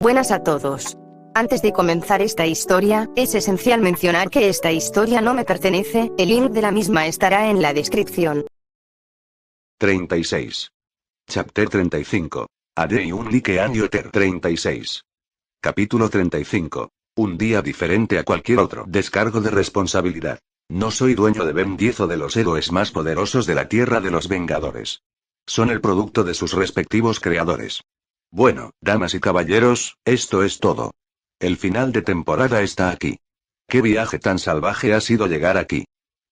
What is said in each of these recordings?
Buenas a todos. Antes de comenzar esta historia, es esencial mencionar que esta historia no me pertenece, el link de la misma estará en la descripción. 36. Chapter 35. Haré un like año 36. Capítulo 35. Un día diferente a cualquier otro. Descargo de responsabilidad. No soy dueño de Ben 10 o de los héroes más poderosos de la Tierra de los Vengadores. Son el producto de sus respectivos creadores. Bueno, damas y caballeros, esto es todo. El final de temporada está aquí. ¿Qué viaje tan salvaje ha sido llegar aquí?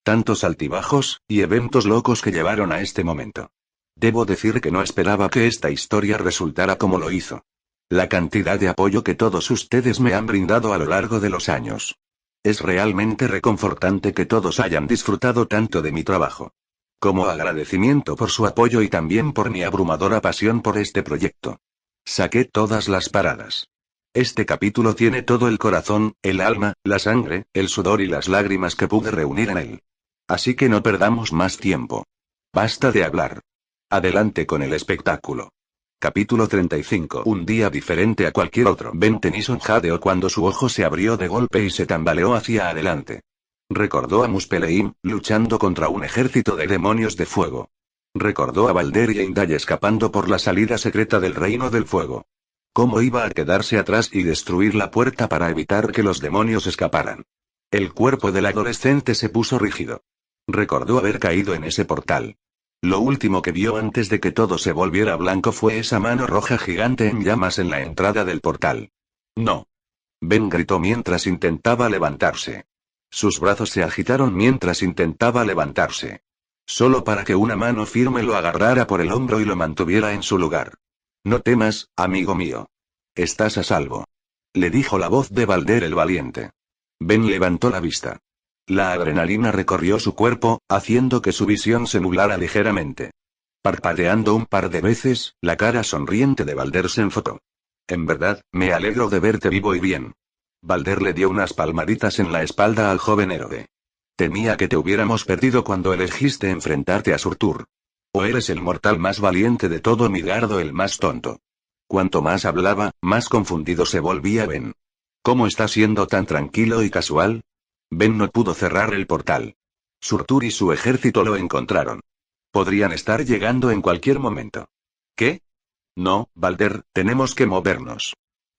Tantos altibajos, y eventos locos que llevaron a este momento. Debo decir que no esperaba que esta historia resultara como lo hizo. La cantidad de apoyo que todos ustedes me han brindado a lo largo de los años. Es realmente reconfortante que todos hayan disfrutado tanto de mi trabajo. Como agradecimiento por su apoyo y también por mi abrumadora pasión por este proyecto. Saqué todas las paradas. Este capítulo tiene todo el corazón, el alma, la sangre, el sudor y las lágrimas que pude reunir en él. Así que no perdamos más tiempo. Basta de hablar. Adelante con el espectáculo. Capítulo 35. Un día diferente a cualquier otro. Ben Tennyson jadeó cuando su ojo se abrió de golpe y se tambaleó hacia adelante. Recordó a Muspelheim, luchando contra un ejército de demonios de fuego. Recordó a Balder y a Indal escapando por la salida secreta del Reino del Fuego. ¿Cómo iba a quedarse atrás y destruir la puerta para evitar que los demonios escaparan? El cuerpo del adolescente se puso rígido. Recordó haber caído en ese portal. Lo último que vio antes de que todo se volviera blanco fue esa mano roja gigante en llamas en la entrada del portal. ¡No! Ben gritó mientras intentaba levantarse. Sus brazos se agitaron mientras intentaba levantarse. Solo para que una mano firme lo agarrara por el hombro y lo mantuviera en su lugar. No temas, amigo mío. Estás a salvo. Le dijo la voz de Balder el valiente. Ben levantó la vista. La adrenalina recorrió su cuerpo, haciendo que su visión se nublara ligeramente. Parpadeando un par de veces, la cara sonriente de Balder se enfocó. En verdad, me alegro de verte vivo y bien. Balder le dio unas palmaditas en la espalda al joven héroe. Temía que te hubiéramos perdido cuando elegiste enfrentarte a Surtur. O eres el mortal más valiente de todo Midgard o el más tonto. Cuanto más hablaba, más confundido se volvía Ben. ¿Cómo está siendo tan tranquilo y casual? Ben no pudo cerrar el portal. Surtur y su ejército lo encontraron. Podrían estar llegando en cualquier momento. ¿Qué? No, Balder, tenemos que movernos.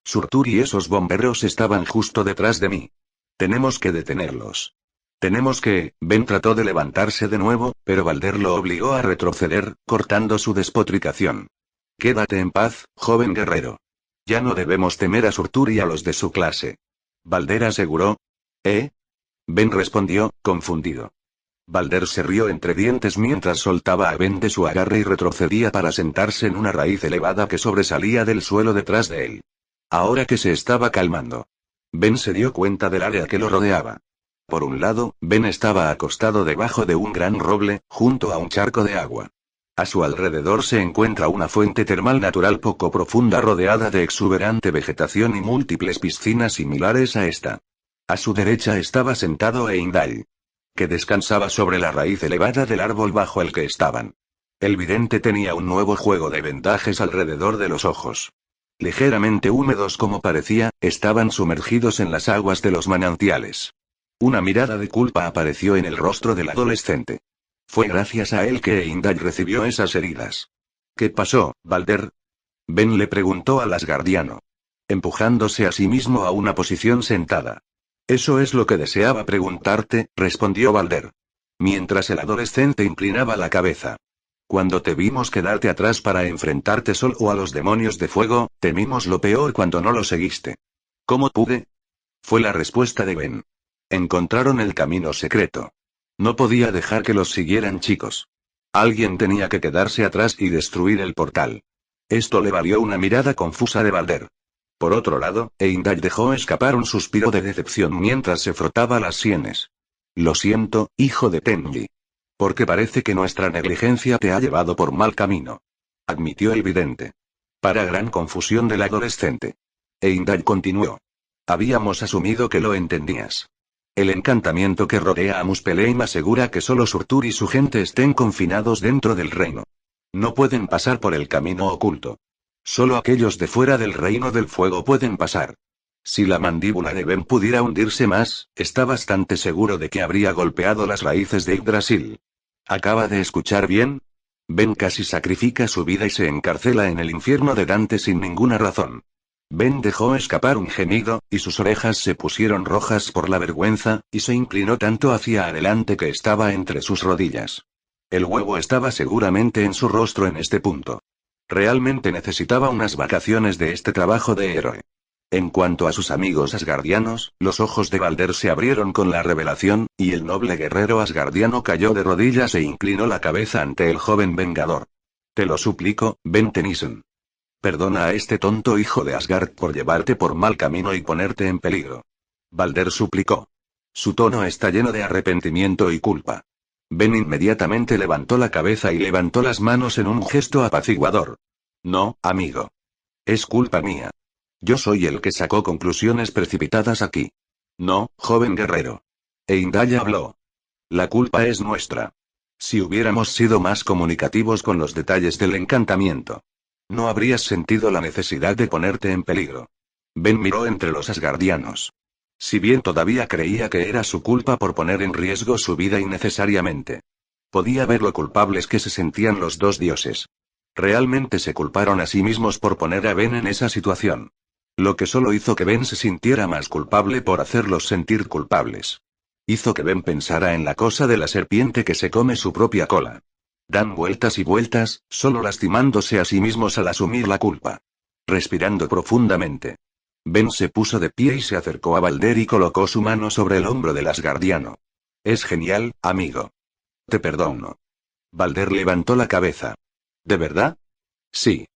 Surtur y esos bomberos estaban justo detrás de mí. Tenemos que detenerlos. Tenemos que... Ben trató de levantarse de nuevo, pero Balder lo obligó a retroceder, cortando su despotricación. Quédate en paz, joven guerrero. Ya no debemos temer a Surtur y a los de su clase. Balder aseguró. ¿Eh? Ben respondió, confundido. Balder se rió entre dientes mientras soltaba a Ben de su agarre y retrocedía para sentarse en una raíz elevada que sobresalía del suelo detrás de él. Ahora que se estaba calmando, Ben se dio cuenta del área que lo rodeaba. Por un lado, Ben estaba acostado debajo de un gran roble, junto a un charco de agua. A su alrededor se encuentra una fuente termal natural poco profunda rodeada de exuberante vegetación y múltiples piscinas similares a esta. A su derecha estaba sentado Heimdall, que descansaba sobre la raíz elevada del árbol bajo el que estaban. El vidente tenía un nuevo juego de vendajes alrededor de los ojos. Ligeramente húmedos como parecía, estaban sumergidos en las aguas de los manantiales. Una mirada de culpa apareció en el rostro del adolescente. Fue gracias a él que Heimdall recibió esas heridas. ¿Qué pasó, Balder? Ben le preguntó al asgardiano, empujándose a sí mismo a una posición sentada. Eso es lo que deseaba preguntarte, respondió Balder. Mientras el adolescente inclinaba la cabeza. Cuando te vimos quedarte atrás para enfrentarte solo a los demonios de fuego, temimos lo peor cuando no lo seguiste. ¿Cómo pude? Fue la respuesta de Ben. Encontraron el camino secreto. No podía dejar que los siguieran, chicos. Alguien tenía que quedarse atrás y destruir el portal. Esto le valió una mirada confusa de Balder. Por otro lado, Heimdall dejó escapar un suspiro de decepción mientras se frotaba las sienes. Lo siento, hijo de Tenji. Porque parece que nuestra negligencia te ha llevado por mal camino. Admitió el vidente. Para gran confusión del adolescente. Heimdall continuó. Habíamos asumido que lo entendías. El encantamiento que rodea a Muspelheim asegura que solo Surtur y su gente estén confinados dentro del reino. No pueden pasar por el camino oculto. Solo aquellos de fuera del reino del fuego pueden pasar. Si la mandíbula de Ben pudiera hundirse más, está bastante seguro de que habría golpeado las raíces de Yggdrasil. ¿Acaba de escuchar bien? Ben casi sacrifica su vida y se encarcela en el infierno de Dante sin ninguna razón. Ben dejó escapar un gemido, y sus orejas se pusieron rojas por la vergüenza, y se inclinó tanto hacia adelante que estaba entre sus rodillas. El huevo estaba seguramente en su rostro en este punto. Realmente necesitaba unas vacaciones de este trabajo de héroe. En cuanto a sus amigos asgardianos, los ojos de Balder se abrieron con la revelación, y el noble guerrero asgardiano cayó de rodillas e inclinó la cabeza ante el joven vengador. Te lo suplico, Ben Tennyson. Perdona a este tonto hijo de Asgard por llevarte por mal camino y ponerte en peligro. Balder suplicó. Su tono está lleno de arrepentimiento y culpa. Ben inmediatamente levantó la cabeza y levantó las manos en un gesto apaciguador. No, amigo. Es culpa mía. Yo soy el que sacó conclusiones precipitadas aquí. No, joven guerrero. Heimdall habló. La culpa es nuestra. Si hubiéramos sido más comunicativos con los detalles del encantamiento, no habrías sentido la necesidad de ponerte en peligro. Ben miró entre los asgardianos. Si bien todavía creía que era su culpa por poner en riesgo su vida innecesariamente, podía ver lo culpables que se sentían los dos dioses. Realmente se culparon a sí mismos por poner a Ben en esa situación. Lo que solo hizo que Ben se sintiera más culpable por hacerlos sentir culpables. Hizo que Ben pensara en la cosa de la serpiente que se come su propia cola. Dan vueltas y vueltas, solo lastimándose a sí mismos al asumir la culpa. Respirando profundamente, Ben se puso de pie y se acercó a Balder y colocó su mano sobre el hombro del asgardiano. Es genial, amigo. Te perdono. Balder levantó la cabeza. ¿De verdad? Sí.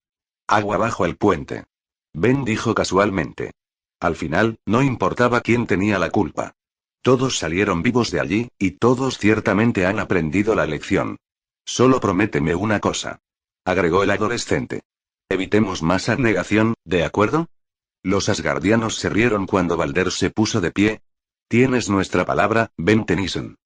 Agua bajo el puente. Ben dijo casualmente. Al final, no importaba quién tenía la culpa. Todos salieron vivos de allí, y todos ciertamente han aprendido la lección. Solo prométeme una cosa. Agregó el adolescente. Evitemos más abnegación, ¿de acuerdo? Los asgardianos se rieron cuando Balder se puso de pie. Tienes nuestra palabra, Ben Tennyson.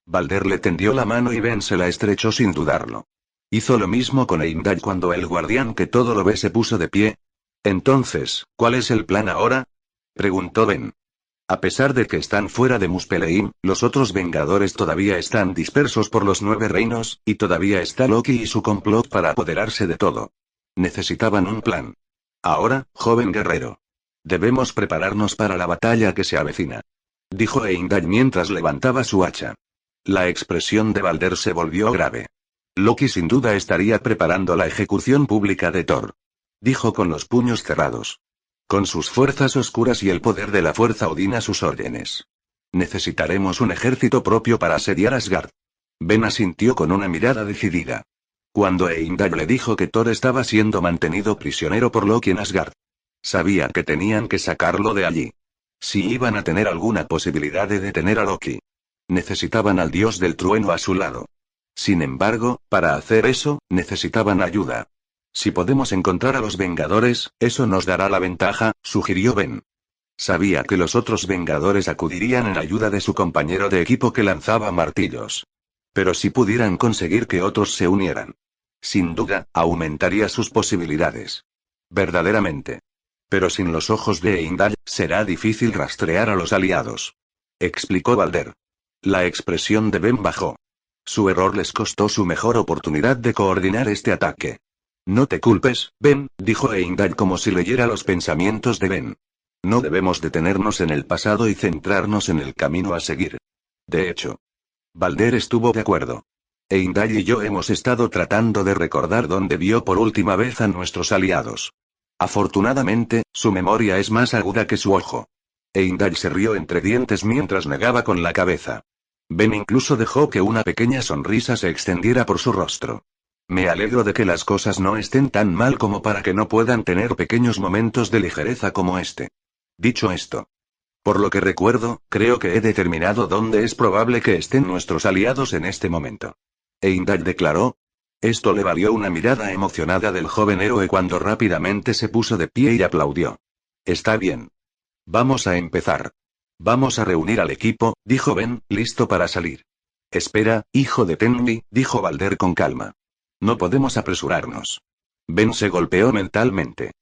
Balder le tendió la mano y Ben se la estrechó sin dudarlo. Hizo lo mismo con Heimdall cuando el guardián que todo lo ve se puso de pie. Entonces, ¿cuál es el plan ahora? Preguntó Ben. A pesar de que están fuera de Muspelheim, los otros Vengadores todavía están dispersos por los 9 reinos, y todavía está Loki y su complot para apoderarse de todo. Necesitaban un plan. Ahora, joven guerrero. Debemos prepararnos para la batalla que se avecina. Dijo Heimdall mientras levantaba su hacha. La expresión de Balder se volvió grave. Loki sin duda estaría preparando la ejecución pública de Thor. Dijo con los puños cerrados. Con sus fuerzas oscuras y el poder de la fuerza Odín a sus órdenes. Necesitaremos un ejército propio para asediar Asgard. Ben asintió con una mirada decidida. Cuando Heimdall le dijo que Thor estaba siendo mantenido prisionero por Loki en Asgard, sabía que tenían que sacarlo de allí. Si iban a tener alguna posibilidad de detener a Loki, necesitaban al dios del trueno a su lado. Sin embargo, para hacer eso, necesitaban ayuda. Si podemos encontrar a los Vengadores, eso nos dará la ventaja, sugirió Ben. Sabía que los otros Vengadores acudirían en ayuda de su compañero de equipo que lanzaba martillos. Pero si pudieran conseguir que otros se unieran, sin duda, aumentaría sus posibilidades. Verdaderamente. Pero sin los ojos de Heimdall, será difícil rastrear a los aliados. Explicó Balder. La expresión de Ben bajó. Su error les costó su mejor oportunidad de coordinar este ataque. No te culpes, Ben, dijo Heimdall como si leyera los pensamientos de Ben. No debemos detenernos en el pasado y centrarnos en el camino a seguir. De hecho, Balder estuvo de acuerdo. Heimdall y yo hemos estado tratando de recordar dónde vio por última vez a nuestros aliados. Afortunadamente, su memoria es más aguda que su ojo. Heimdall se rió entre dientes mientras negaba con la cabeza. Ben incluso dejó que una pequeña sonrisa se extendiera por su rostro. Me alegro de que las cosas no estén tan mal como para que no puedan tener pequeños momentos de ligereza como este. Dicho esto, por lo que recuerdo, creo que he determinado dónde es probable que estén nuestros aliados en este momento. Heimdall declaró. Esto le valió una mirada emocionada del joven héroe cuando rápidamente se puso de pie y aplaudió. Está bien. Vamos a empezar. Vamos a reunir al equipo, dijo Ben, listo para salir. Espera, hijo de Tenmi, dijo Balder con calma. No podemos apresurarnos. Ben se golpeó mentalmente.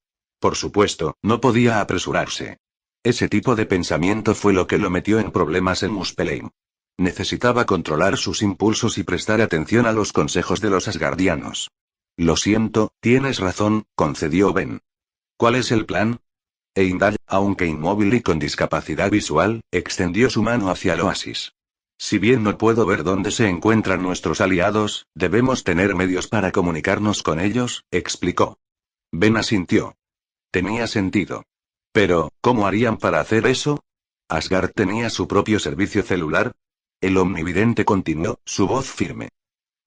Por supuesto, no podía apresurarse. Ese tipo de pensamiento fue lo que lo metió en problemas en Muspelheim. Necesitaba controlar sus impulsos y prestar atención a los consejos de los asgardianos. Lo siento, tienes razón, concedió Ben. ¿Cuál es el plan? Heimdall, aunque inmóvil y con discapacidad visual, extendió su mano hacia el oasis. Si bien no puedo ver dónde se encuentran nuestros aliados, debemos tener medios para comunicarnos con ellos, explicó. Ben asintió. Tenía sentido. Pero, ¿cómo harían para hacer eso? ¿Asgard tenía su propio servicio celular? El omnividente continuó, su voz firme.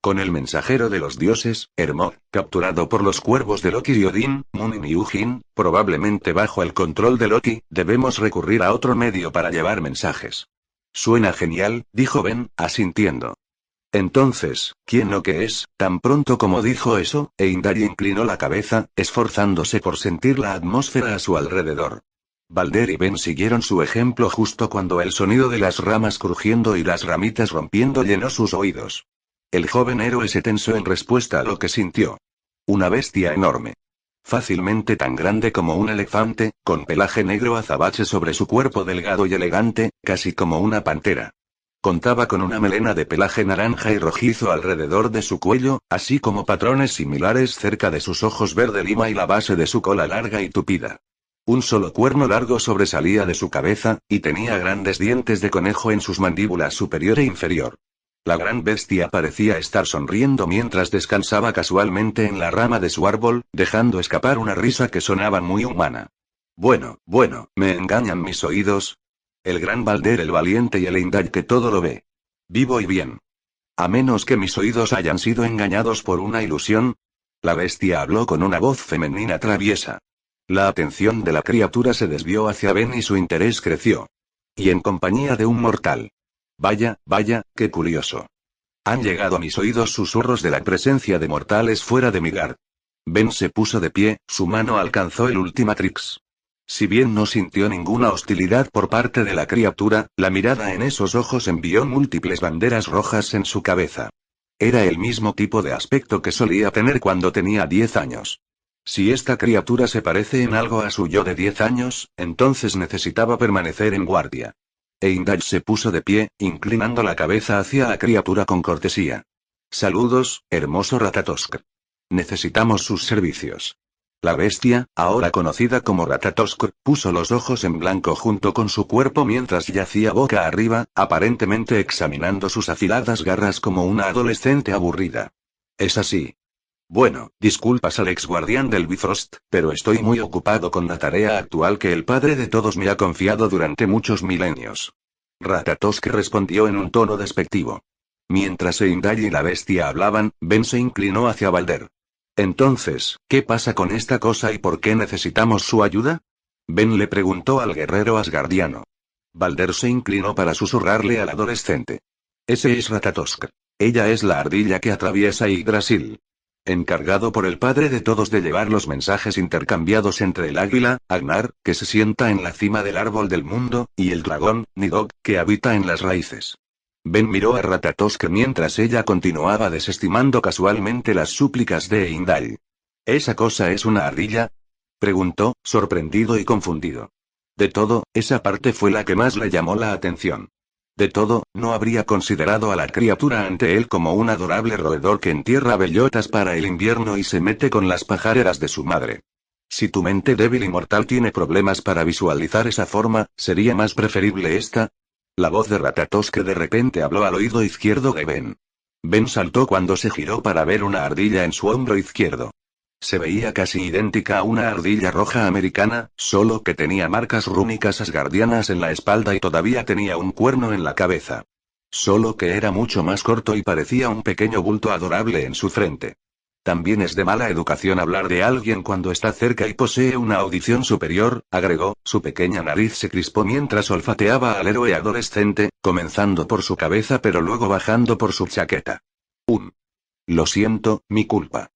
Con el mensajero de los dioses, Hermod, capturado por los cuervos de Loki y Odín, Munin y Hugin, probablemente bajo el control de Loki, debemos recurrir a otro medio para llevar mensajes. Suena genial, dijo Ben, asintiendo. Entonces, ¿quién o qué es? Tan pronto como dijo eso, Heimdall inclinó la cabeza, esforzándose por sentir la atmósfera a su alrededor. Balder y Ben siguieron su ejemplo justo cuando el sonido de las ramas crujiendo y las ramitas rompiendo llenó sus oídos. El joven héroe se tensó en respuesta a lo que sintió. Una bestia enorme. Fácilmente tan grande como un elefante, con pelaje negro azabache sobre su cuerpo delgado y elegante, casi como una pantera. Contaba con una melena de pelaje naranja y rojizo alrededor de su cuello, así como patrones similares cerca de sus ojos verde lima y la base de su cola larga y tupida. Un solo cuerno largo sobresalía de su cabeza, y tenía grandes dientes de conejo en sus mandíbulas superior e inferior. La gran bestia parecía estar sonriendo mientras descansaba casualmente en la rama de su árbol, dejando escapar una risa que sonaba muy humana. Bueno, ¿me engañan mis oídos? El gran Balder el valiente y el Heimdall que todo lo ve. Vivo y bien. A menos que mis oídos hayan sido engañados por una ilusión. La bestia habló con una voz femenina traviesa. La atención de la criatura se desvió hacia Ben y su interés creció. Y en compañía de un mortal. Vaya, qué curioso. Han llegado a mis oídos susurros de la presencia de mortales fuera de Midgard. Ben se puso de pie, su mano alcanzó el Ultimatrix. Si bien no sintió ninguna hostilidad por parte de la criatura, la mirada en esos ojos envió múltiples banderas rojas en su cabeza. Era el mismo tipo de aspecto que solía tener cuando tenía 10 años. Si esta criatura se parece en algo a su yo de 10 años, entonces necesitaba permanecer en guardia. Heimdall se puso de pie, inclinando la cabeza hacia la criatura con cortesía. Saludos, hermoso Ratatosk. Necesitamos sus servicios. La bestia, ahora conocida como Ratatosk, puso los ojos en blanco junto con su cuerpo mientras yacía boca arriba, aparentemente examinando sus afiladas garras como una adolescente aburrida. ¿Es así? Bueno, disculpas al ex guardián del Bifrost, pero estoy muy ocupado con la tarea actual que el padre de todos me ha confiado durante muchos milenios. Ratatosk respondió en un tono despectivo. Mientras Heimdall y la bestia hablaban, Ben se inclinó hacia Balder. Entonces, ¿qué pasa con esta cosa y por qué necesitamos su ayuda? Ben le preguntó al guerrero asgardiano. Balder se inclinó para susurrarle al adolescente. Ese es Ratatosk. Ella es la ardilla que atraviesa Yggdrasil. Encargado por el padre de todos de llevar los mensajes intercambiados entre el águila, Agnar, que se sienta en la cima del árbol del mundo, y el dragón, Nidhogg, que habita en las raíces. Ben miró a Ratatosk mientras ella continuaba desestimando casualmente las súplicas de Heimdall. ¿Esa cosa es una ardilla? Preguntó, sorprendido y confundido. De todo, esa parte fue la que más le llamó la atención. De todo, no habría considerado a la criatura ante él como un adorable roedor que entierra bellotas para el invierno y se mete con las pajareras de su madre. Si tu mente débil y mortal tiene problemas para visualizar esa forma, ¿sería más preferible esta? La voz de Ratatosk de repente habló al oído izquierdo de Ben. Ben saltó cuando se giró para ver una ardilla en su hombro izquierdo. Se veía casi idéntica a una ardilla roja americana, solo que tenía marcas rúnicas asgardianas en la espalda y todavía tenía un cuerno en la cabeza. Solo que era mucho más corto y parecía un pequeño bulto adorable en su frente. También es de mala educación hablar de alguien cuando está cerca y posee una audición superior, agregó, su pequeña nariz se crispó mientras olfateaba al héroe adolescente, comenzando por su cabeza pero luego bajando por su chaqueta. Lo siento, mi culpa.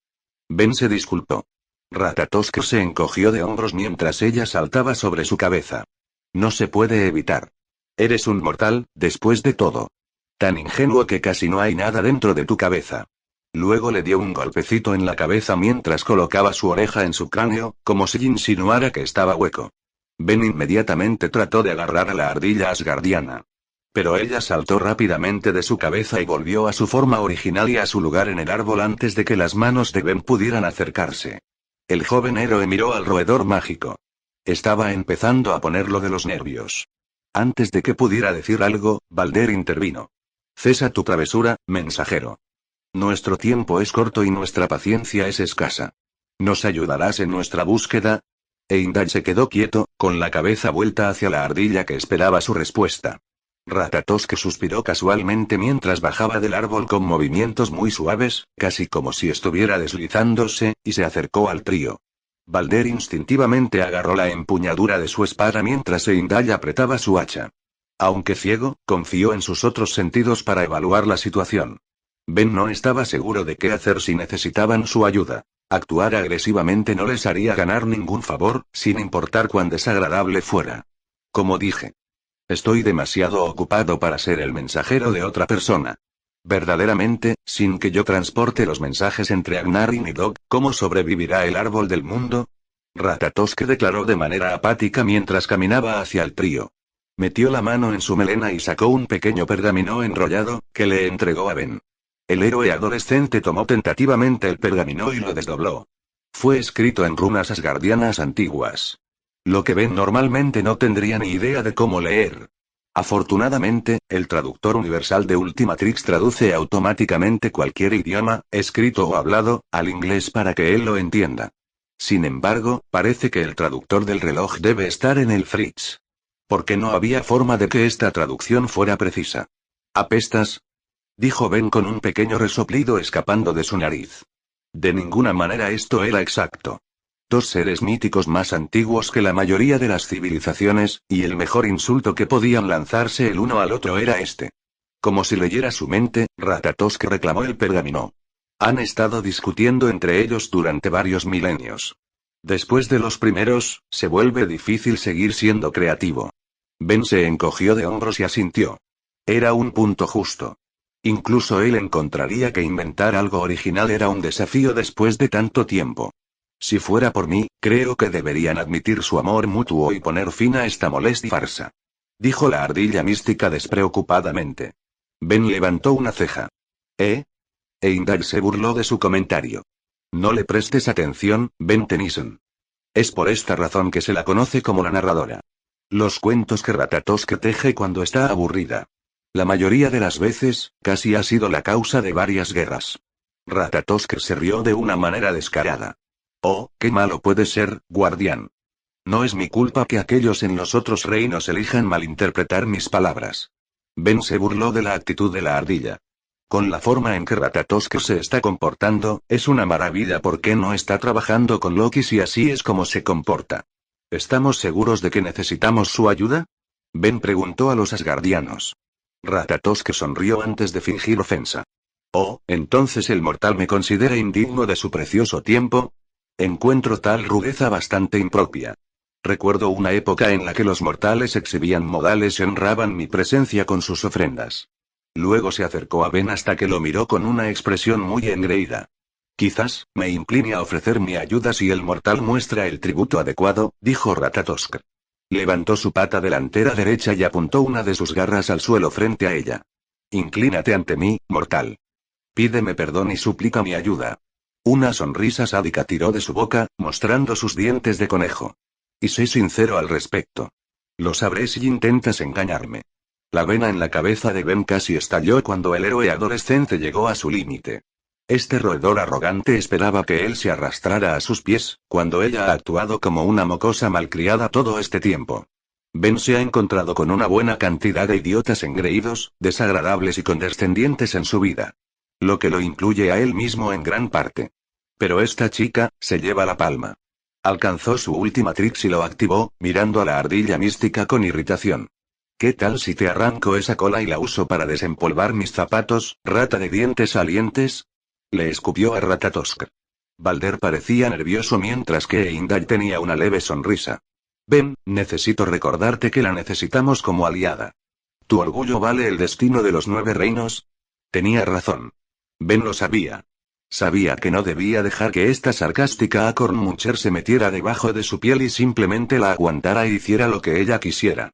Ben se disculpó. Ratatosk se encogió de hombros mientras ella saltaba sobre su cabeza. No se puede evitar. Eres un mortal, después de todo. Tan ingenuo que casi no hay nada dentro de tu cabeza. Luego le dio un golpecito en la cabeza mientras colocaba su oreja en su cráneo, como si insinuara que estaba hueco. Ben inmediatamente trató de agarrar a la ardilla asgardiana. Pero ella saltó rápidamente de su cabeza y volvió a su forma original y a su lugar en el árbol antes de que las manos de Ben pudieran acercarse. El joven héroe miró al roedor mágico. Estaba empezando a ponerlo de los nervios. Antes de que pudiera decir algo, Balder intervino. Cesa tu travesura, mensajero. Nuestro tiempo es corto y nuestra paciencia es escasa. ¿Nos ayudarás en nuestra búsqueda? Heimdall se quedó quieto, con la cabeza vuelta hacia la ardilla que esperaba su respuesta. Ratatosk suspiró casualmente mientras bajaba del árbol con movimientos muy suaves, casi como si estuviera deslizándose, y se acercó al trío. Balder instintivamente agarró la empuñadura de su espada mientras Heimdall apretaba su hacha. Aunque ciego, confió en sus otros sentidos para evaluar la situación. Ben no estaba seguro de qué hacer si necesitaban su ayuda. Actuar agresivamente no les haría ganar ningún favor, sin importar cuán desagradable fuera. Como dije. Estoy demasiado ocupado para ser el mensajero de otra persona. Verdaderamente, sin que yo transporte los mensajes entre Agnar y Nidhogg, ¿cómo sobrevivirá el árbol del mundo? Ratatosk declaró de manera apática mientras caminaba hacia el trío. Metió la mano en su melena y sacó un pequeño pergamino enrollado, que le entregó a Ben. El héroe adolescente tomó tentativamente el pergamino y lo desdobló. Fue escrito en runas asgardianas antiguas. Lo que Ben normalmente no tendría ni idea de cómo leer. Afortunadamente, el traductor universal de Ultimatrix traduce automáticamente cualquier idioma, escrito o hablado, al inglés para que él lo entienda. Sin embargo, parece que el traductor del reloj debe estar en el Fritz. Porque no había forma de que esta traducción fuera precisa. ¿Apestas?, dijo Ben con un pequeño resoplido escapando de su nariz. De ninguna manera esto era exacto. Dos seres míticos más antiguos que la mayoría de las civilizaciones, y el mejor insulto que podían lanzarse el uno al otro era este. Como si leyera su mente, Ratatosk reclamó el pergamino. Han estado discutiendo entre ellos durante varios milenios. Después de los primeros, se vuelve difícil seguir siendo creativo. Ben se encogió de hombros y asintió. Era un punto justo. Incluso él encontraría que inventar algo original era un desafío después de tanto tiempo. Si fuera por mí, creo que deberían admitir su amor mutuo y poner fin a esta molesta farsa. Dijo la ardilla mística despreocupadamente. Ben levantó una ceja. Heimdall se burló de su comentario. No le prestes atención, Ben Tennyson. Es por esta razón que se la conoce como la narradora. Los cuentos que Ratatosk teje cuando está aburrida. La mayoría de las veces, casi ha sido la causa de varias guerras. Ratatosk se rió de una manera descarada. Oh, qué malo puede ser, guardián. No es mi culpa que aquellos en los otros reinos elijan malinterpretar mis palabras. Ben se burló de la actitud de la ardilla. Con la forma en que Ratatosk se está comportando, es una maravilla porque no está trabajando con Loki si así es como se comporta. ¿Estamos seguros de que necesitamos su ayuda? Ben preguntó a los asgardianos. Ratatosk sonrió antes de fingir ofensa. Oh, entonces el mortal me considera indigno de su precioso tiempo. Encuentro tal rudeza bastante impropia. Recuerdo una época en la que los mortales exhibían modales y honraban mi presencia con sus ofrendas. Luego se acercó a Ben hasta que lo miró con una expresión muy engreída. Quizás, me incline a ofrecer mi ayuda si el mortal muestra el tributo adecuado, dijo Ratatosk. Levantó su pata delantera derecha y apuntó una de sus garras al suelo frente a ella. Inclínate ante mí, mortal. Pídeme perdón y suplica mi ayuda. Una sonrisa sádica tiró de su boca, mostrando sus dientes de conejo. Y sé sincero al respecto. Lo sabré si intentas engañarme. La vena en la cabeza de Ben casi estalló cuando el héroe adolescente llegó a su límite. Este roedor arrogante esperaba que él se arrastrara a sus pies, cuando ella ha actuado como una mocosa malcriada todo este tiempo. Ben se ha encontrado con una buena cantidad de idiotas engreídos, desagradables y condescendientes en su vida. Lo que lo incluye a él mismo en gran parte. Pero esta chica, se lleva la palma. Alcanzó su última trix y lo activó, mirando a la ardilla mística con irritación. ¿Qué tal si te arranco esa cola y la uso para desempolvar mis zapatos, rata de dientes salientes? Le escupió a Ratatosk. Balder parecía nervioso mientras que Heimdall tenía una leve sonrisa. Ben, necesito recordarte que la necesitamos como aliada. ¿Tu orgullo vale el destino de los 9 reinos? Tenía razón. Ben lo sabía. Sabía que no debía dejar que esta sarcástica Acorn Muncher se metiera debajo de su piel y simplemente la aguantara y hiciera lo que ella quisiera.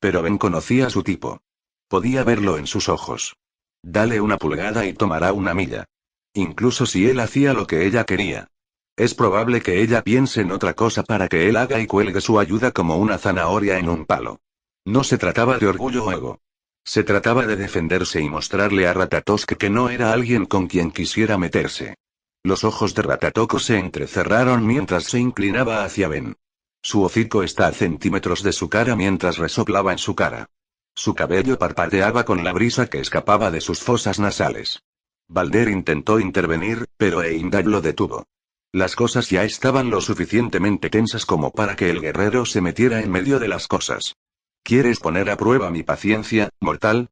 Pero Ben conocía su tipo. Podía verlo en sus ojos. Dale una pulgada y tomará una milla. Incluso si él hacía lo que ella quería. Es probable que ella piense en otra cosa para que él haga y cuelgue su ayuda como una zanahoria en un palo. No se trataba de orgullo o ego. Se trataba de defenderse y mostrarle a Ratatosk que no era alguien con quien quisiera meterse. Los ojos de Ratatouille se entrecerraron mientras se inclinaba hacia Ben. Su hocico está a centímetros de su cara mientras resoplaba en su cara. Su cabello parpadeaba con la brisa que escapaba de sus fosas nasales. Balder intentó intervenir, pero Heimdall lo detuvo. Las cosas ya estaban lo suficientemente tensas como para que el guerrero se metiera en medio de las cosas. ¿Quieres poner a prueba mi paciencia, mortal?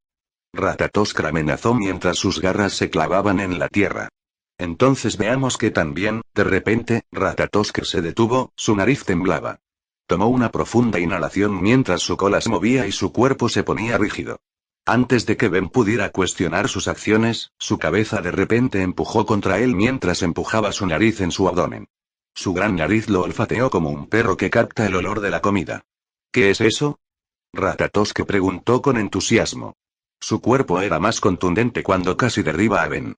Ratatosk amenazó mientras sus garras se clavaban en la tierra. Entonces veamos que también, de repente, Ratatosk se detuvo, su nariz temblaba. Tomó una profunda inhalación mientras su cola se movía y su cuerpo se ponía rígido. Antes de que Ben pudiera cuestionar sus acciones, su cabeza de repente empujó contra él mientras empujaba su nariz en su abdomen. Su gran nariz lo olfateó como un perro que capta el olor de la comida. ¿Qué es eso? Ratatosk preguntó con entusiasmo. Su cuerpo era más contundente cuando casi derriba a Ben.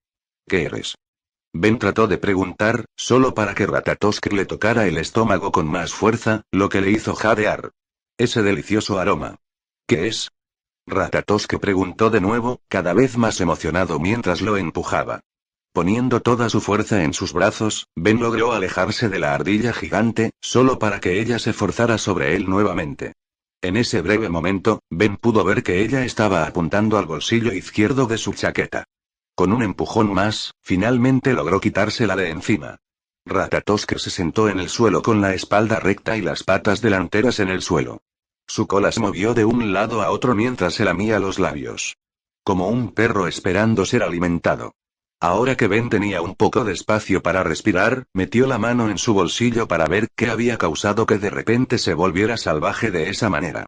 ¿Qué eres? Ben trató de preguntar, solo para que Ratatosk le tocara el estómago con más fuerza, lo que le hizo jadear. Ese delicioso aroma. ¿Qué es? Ratatosk preguntó de nuevo, cada vez más emocionado mientras lo empujaba. Poniendo toda su fuerza en sus brazos, Ben logró alejarse de la ardilla gigante, solo para que ella se forzara sobre él nuevamente. En ese breve momento, Ben pudo ver que ella estaba apuntando al bolsillo izquierdo de su chaqueta. Con un empujón más, finalmente logró quitársela de encima. Ratatosk se sentó en el suelo con la espalda recta y las patas delanteras en el suelo. Su cola se movió de un lado a otro mientras se lamía los labios. Como un perro esperando ser alimentado. Ahora que Ben tenía un poco de espacio para respirar, metió la mano en su bolsillo para ver qué había causado que de repente se volviera salvaje de esa manera.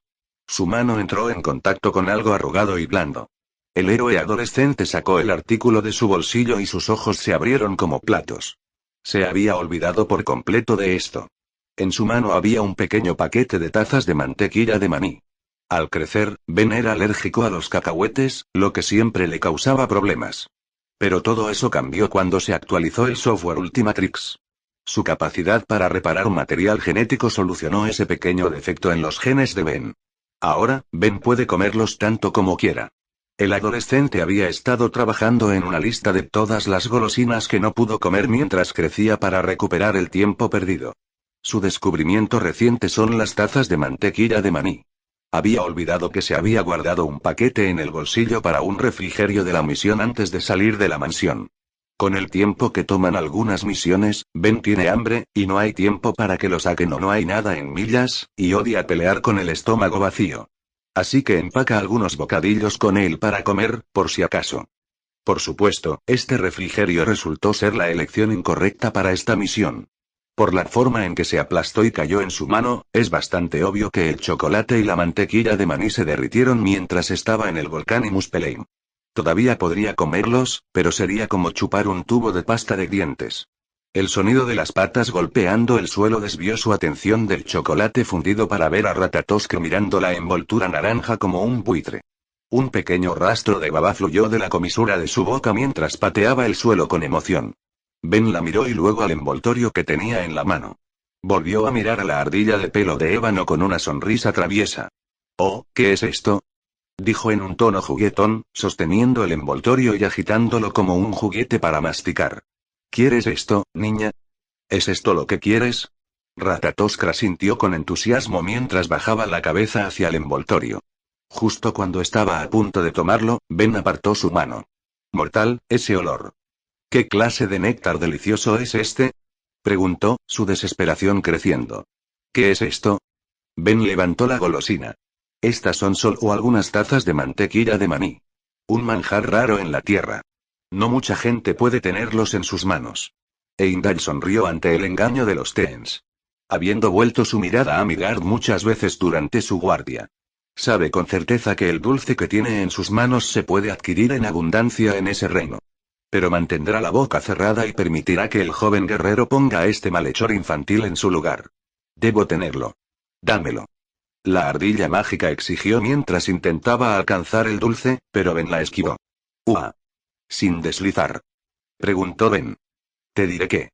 Su mano entró en contacto con algo arrugado y blando. El héroe adolescente sacó el artículo de su bolsillo y sus ojos se abrieron como platos. Se había olvidado por completo de esto. En su mano había un pequeño paquete de tazas de mantequilla de maní. Al crecer, Ben era alérgico a los cacahuetes, lo que siempre le causaba problemas. Pero todo eso cambió cuando se actualizó el software Ultimatrix. Su capacidad para reparar material genético solucionó ese pequeño defecto en los genes de Ben. Ahora, Ben puede comerlos tanto como quiera. El adolescente había estado trabajando en una lista de todas las golosinas que no pudo comer mientras crecía para recuperar el tiempo perdido. Su descubrimiento reciente son las tazas de mantequilla de maní. Había olvidado que se había guardado un paquete en el bolsillo para un refrigerio de la misión antes de salir de la mansión. Con el tiempo que toman algunas misiones, Ben tiene hambre, y no hay tiempo para que lo saquen o no hay nada en millas, y odia pelear con el estómago vacío. Así que empaca algunos bocadillos con él para comer, por si acaso. Por supuesto, este refrigerio resultó ser la elección incorrecta para esta misión. Por la forma en que se aplastó y cayó en su mano, es bastante obvio que el chocolate y la mantequilla de maní se derritieron mientras estaba en el volcán y Muspelheim. Todavía podría comerlos, pero sería como chupar un tubo de pasta de dientes. El sonido de las patas golpeando el suelo desvió su atención del chocolate fundido para ver a Ratatosk mirando la envoltura naranja como un buitre. Un pequeño rastro de baba fluyó de la comisura de su boca mientras pateaba el suelo con emoción. Ben la miró y luego al envoltorio que tenía en la mano. Volvió a mirar a la ardilla de pelo de ébano con una sonrisa traviesa. «Oh, ¿qué es esto?», dijo en un tono juguetón, sosteniendo el envoltorio y agitándolo como un juguete para masticar. «¿Quieres esto, niña? ¿Es esto lo que quieres?». Ratatosk asintió con entusiasmo mientras bajaba la cabeza hacia el envoltorio. Justo cuando estaba a punto de tomarlo, Ben apartó su mano. «Mortal, ese olor. ¿Qué clase de néctar delicioso es este?», preguntó, su desesperación creciendo. «¿Qué es esto?». Ben levantó la golosina. «Estas son solo algunas tazas de mantequilla de maní. Un manjar raro en la tierra. No mucha gente puede tenerlos en sus manos». Heimdall sonrió ante el engaño de los Teens. Habiendo vuelto su mirada a Midgard muchas veces durante su guardia. Sabe con certeza que el dulce que tiene en sus manos se puede adquirir en abundancia en ese reino. Pero mantendrá la boca cerrada y permitirá que el joven guerrero ponga a este malhechor infantil en su lugar. Debo tenerlo. Dámelo. La ardilla mágica exigió mientras intentaba alcanzar el dulce, pero Ben la esquivó. ¡Ua! Sin deslizar. Preguntó Ben. Te diré que.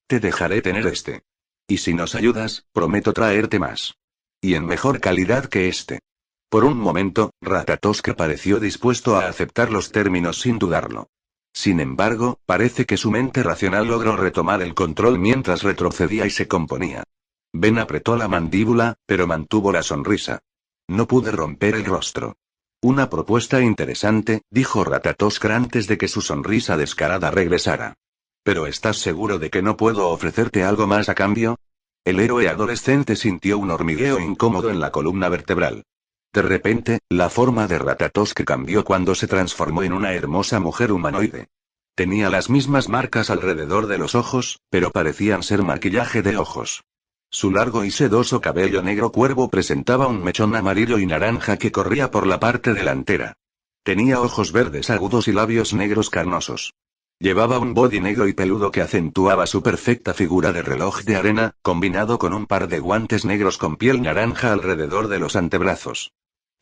Te dejaré tener este. Y si nos ayudas, prometo traerte más. Y en mejor calidad que este. Por un momento, Ratatosk pareció dispuesto a aceptar los términos sin dudarlo. Sin embargo, parece que su mente racional logró retomar el control mientras retrocedía y se componía. Ben apretó la mandíbula, pero mantuvo la sonrisa. No pude romper el rostro. Una propuesta interesante, dijo Ratatosk antes de que su sonrisa descarada regresara. ¿Pero estás seguro de que no puedo ofrecerte algo más a cambio? El héroe adolescente sintió un hormigueo incómodo en la columna vertebral. De repente, la forma de Ratatosk cambió cuando se transformó en una hermosa mujer humanoide. Tenía las mismas marcas alrededor de los ojos, pero parecían ser maquillaje de ojos. Su largo y sedoso cabello negro cuervo presentaba un mechón amarillo y naranja que corría por la parte delantera. Tenía ojos verdes agudos y labios negros carnosos. Llevaba un body negro y peludo que acentuaba su perfecta figura de reloj de arena, combinado con un par de guantes negros con piel naranja alrededor de los antebrazos.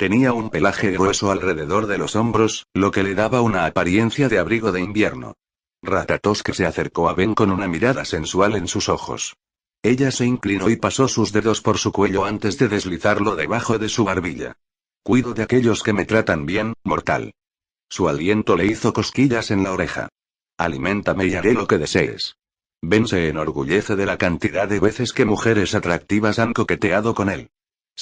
Tenía un pelaje grueso alrededor de los hombros, lo que le daba una apariencia de abrigo de invierno. Ratatosk se acercó a Ben con una mirada sensual en sus ojos. Ella se inclinó y pasó sus dedos por su cuello antes de deslizarlo debajo de su barbilla. Cuido de aquellos que me tratan bien, mortal. Su aliento le hizo cosquillas en la oreja. Aliméntame y haré lo que desees. Ben se enorgullece de la cantidad de veces que mujeres atractivas han coqueteado con él.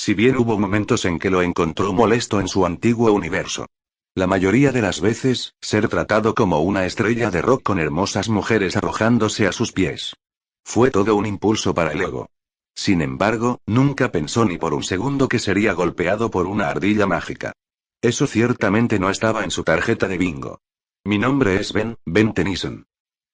Si bien hubo momentos en que lo encontró molesto en su antiguo universo. La mayoría de las veces, ser tratado como una estrella de rock con hermosas mujeres arrojándose a sus pies. Fue todo un impulso para el ego. Sin embargo, nunca pensó ni por un segundo que sería golpeado por una ardilla mágica. Eso ciertamente no estaba en su tarjeta de bingo. Mi nombre es Ben Tennyson.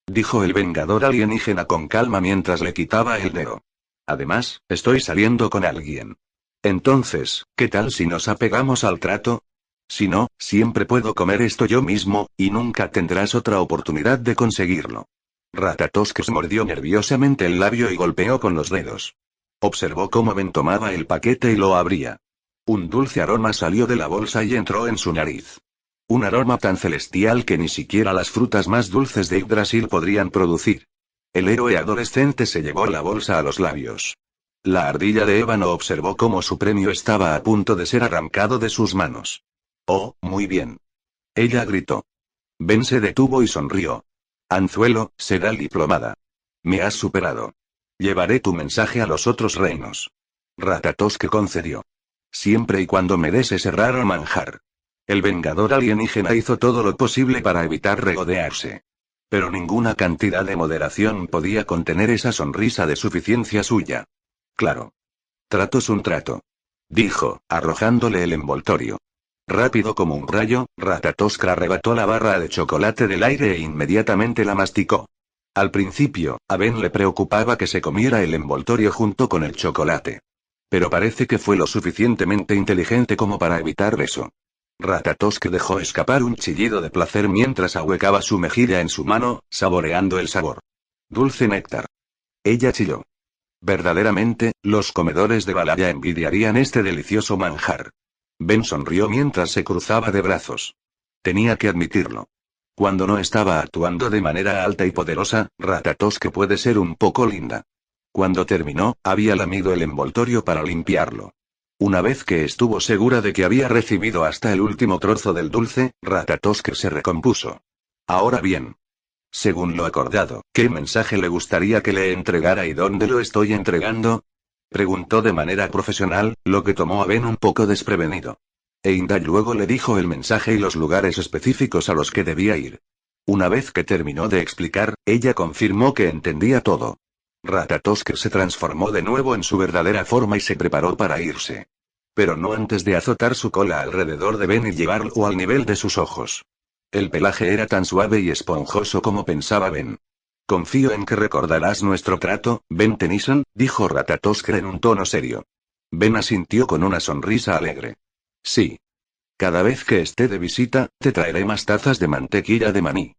Dijo el vengador alienígena con calma mientras le quitaba el dedo. Además, estoy saliendo con alguien. Entonces, ¿qué tal si nos apegamos al trato? Si no, siempre puedo comer esto yo mismo, y nunca tendrás otra oportunidad de conseguirlo. Ratatosk se mordió nerviosamente el labio y golpeó con los dedos. Observó cómo Ben tomaba el paquete y lo abría. Un dulce aroma salió de la bolsa y entró en su nariz. Un aroma tan celestial que ni siquiera las frutas más dulces de Yggdrasil podrían producir. El héroe adolescente se llevó la bolsa a los labios. La ardilla de ébano observó cómo su premio estaba a punto de ser arrancado de sus manos. Oh, muy bien. Ella gritó. Ben se detuvo y sonrió. Anzuelo, Sedal diplomada. Me has superado. Llevaré tu mensaje a los otros reinos. Ratatosk concedió. Siempre y cuando me des ese raro manjar. El vengador alienígena hizo todo lo posible para evitar regodearse. Pero ninguna cantidad de moderación podía contener esa sonrisa de suficiencia suya. Claro. Trato es un trato. Dijo, arrojándole el envoltorio. Rápido como un rayo, Ratatosk arrebató la barra de chocolate del aire e inmediatamente la masticó. Al principio, a Ben le preocupaba que se comiera el envoltorio junto con el chocolate. Pero parece que fue lo suficientemente inteligente como para evitar eso. Ratatosk dejó escapar un chillido de placer mientras ahuecaba su mejilla en su mano, saboreando el sabor. Dulce néctar. Ella chilló. Verdaderamente, los comedores de Balaya envidiarían este delicioso manjar. Ben sonrió mientras se cruzaba de brazos. Tenía que admitirlo. Cuando no estaba actuando de manera alta y poderosa, Ratatosk puede ser un poco linda. Cuando terminó, había lamido el envoltorio para limpiarlo. Una vez que estuvo segura de que había recibido hasta el último trozo del dulce, Ratatosk se recompuso. Ahora bien. Según lo acordado, ¿qué mensaje le gustaría que le entregara y dónde lo estoy entregando? Preguntó de manera profesional, lo que tomó a Ben un poco desprevenido. Eindal luego le dijo el mensaje y los lugares específicos a los que debía ir. Una vez que terminó de explicar, ella confirmó que entendía todo. Ratatosk se transformó de nuevo en su verdadera forma y se preparó para irse. Pero no antes de azotar su cola alrededor de Ben y llevarlo al nivel de sus ojos. El pelaje era tan suave y esponjoso como pensaba Ben. Confío en que recordarás nuestro trato, Ben Tennyson, dijo Ratatosk en un tono serio. Ben asintió con una sonrisa alegre. Sí. Cada vez que esté de visita, te traeré más tazas de mantequilla de maní.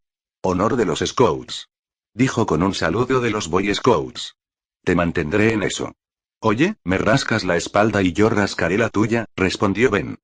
Honor de los Scouts. Dijo con un saludo de los Boy Scouts. Te mantendré en eso. Oye, me rascas la espalda y yo rascaré la tuya, respondió Ben.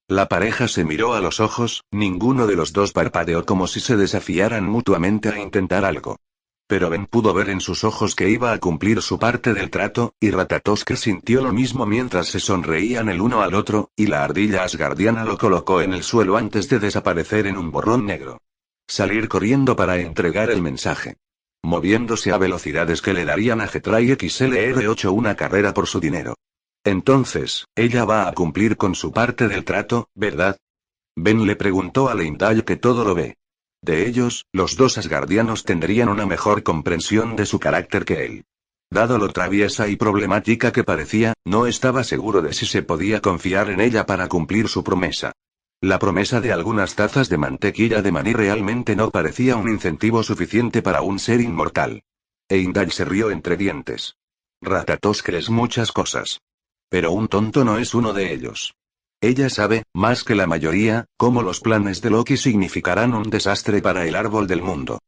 La pareja se miró a los ojos, ninguno de los dos parpadeó como si se desafiaran mutuamente a intentar algo. Pero Ben pudo ver en sus ojos que iba a cumplir su parte del trato, y Ratatosk sintió lo mismo mientras se sonreían el uno al otro, y la ardilla asgardiana lo colocó en el suelo antes de desaparecer en un borrón negro. Salir corriendo para entregar el mensaje. Moviéndose a velocidades que le darían a Getray XLR8 una carrera por su dinero. Entonces, ella va a cumplir con su parte del trato, ¿verdad? Ben le preguntó a Leindal que todo lo ve. De ellos, los dos asgardianos tendrían una mejor comprensión de su carácter que él. Dado lo traviesa y problemática que parecía, no estaba seguro de si se podía confiar en ella para cumplir su promesa. La promesa de algunas tazas de mantequilla de maní realmente no parecía un incentivo suficiente para un ser inmortal. Heimdall se rió entre dientes. Ratatosk es muchas cosas. Pero un tonto no es uno de ellos. Ella sabe, más que la mayoría, cómo los planes de Loki significarán un desastre para el árbol del mundo.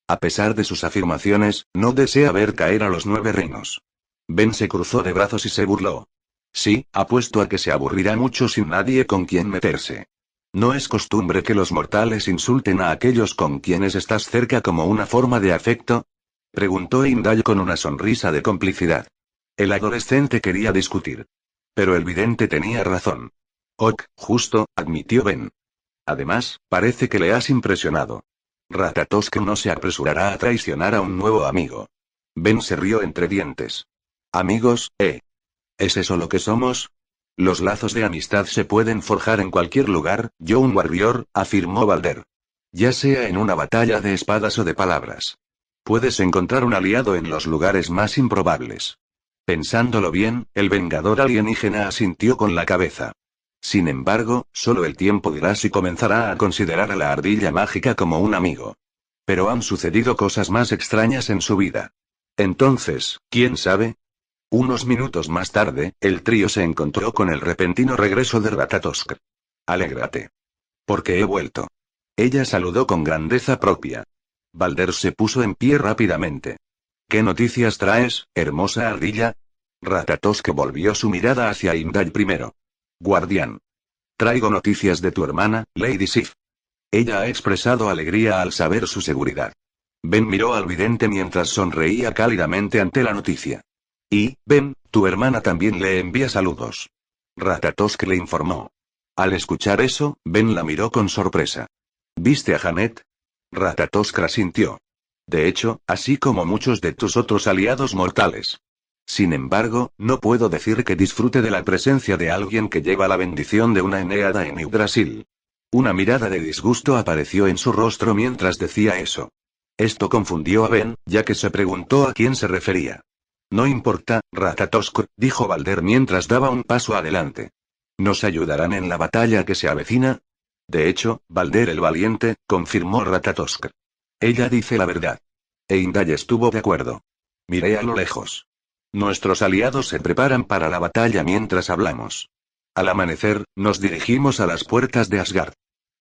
A pesar de sus afirmaciones, no desea ver caer a los 9 reinos. Ben se cruzó de brazos y se burló. Sí, apuesto a que se aburrirá mucho sin nadie con quien meterse. ¿No es costumbre que los mortales insulten a aquellos con quienes estás cerca como una forma de afecto? Preguntó Heimdall con una sonrisa de complicidad. El adolescente quería discutir. Pero el vidente tenía razón. Ok, justo, admitió Ben. Además, parece que le has impresionado. Ratatosk no se apresurará a traicionar a un nuevo amigo. Ben se rió entre dientes. Amigos, ¿eh? ¿Es eso lo que somos? Los lazos de amistad se pueden forjar en cualquier lugar, yo un warrior, afirmó Balder. Ya sea en una batalla de espadas o de palabras. Puedes encontrar un aliado en los lugares más improbables. Pensándolo bien, el vengador alienígena asintió con la cabeza. Sin embargo, solo el tiempo dirá si comenzará a considerar a la ardilla mágica como un amigo. Pero han sucedido cosas más extrañas en su vida. Entonces, ¿quién sabe? Unos minutos más tarde, el trío se encontró con el repentino regreso de Ratatosk. Alégrate. Porque he vuelto. Ella saludó con grandeza propia. Balder se puso en pie rápidamente. ¿Qué noticias traes, hermosa ardilla? Ratatosk volvió su mirada hacia Heimdall primero. Guardián. Traigo noticias de tu hermana, Lady Sif. Ella ha expresado alegría al saber su seguridad. Ben miró al vidente mientras sonreía cálidamente ante la noticia. Y, Ben, tu hermana también le envía saludos. Ratatosk le informó. Al escuchar eso, Ben la miró con sorpresa. ¿Viste a Janet? Ratatosk asintió. De hecho, así como muchos de tus otros aliados mortales. Sin embargo, no puedo decir que disfrute de la presencia de alguien que lleva la bendición de una Eneada en Yggdrasil. Una mirada de disgusto apareció en su rostro mientras decía eso. Esto confundió a Ben, ya que se preguntó a quién se refería. No importa, Ratatosk, dijo Balder mientras daba un paso adelante. ¿Nos ayudarán en la batalla que se avecina? De hecho, Balder el valiente, confirmó Ratatosk. Ella dice la verdad. Heimdall estuvo de acuerdo. Miré a lo lejos. Nuestros aliados se preparan para la batalla mientras hablamos. Al amanecer, nos dirigimos a las puertas de Asgard.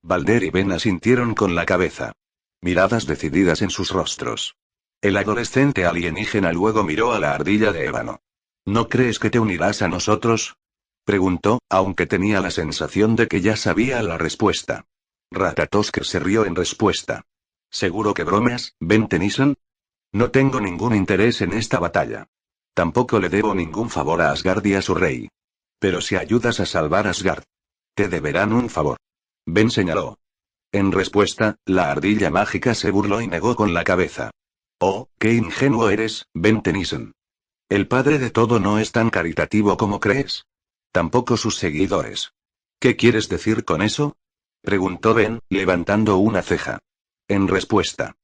Balder y Ben asintieron con la cabeza. Miradas decididas en sus rostros. El adolescente alienígena luego miró a la ardilla de ébano. ¿No crees que te unirás a nosotros? Preguntó, aunque tenía la sensación de que ya sabía la respuesta. Ratatosk se rió en respuesta. ¿Seguro que bromeas, Ben Tennyson? No tengo ningún interés en esta batalla. Tampoco le debo ningún favor a Asgard y a su rey. Pero si ayudas a salvar Asgard, te deberán un favor. Ben señaló. En respuesta, la ardilla mágica se burló y negó con la cabeza. Oh, qué ingenuo eres, Ben Tennyson. El padre de todo no es tan caritativo como crees. Tampoco sus seguidores. ¿Qué quieres decir con eso? Preguntó Ben, levantando una ceja. En respuesta.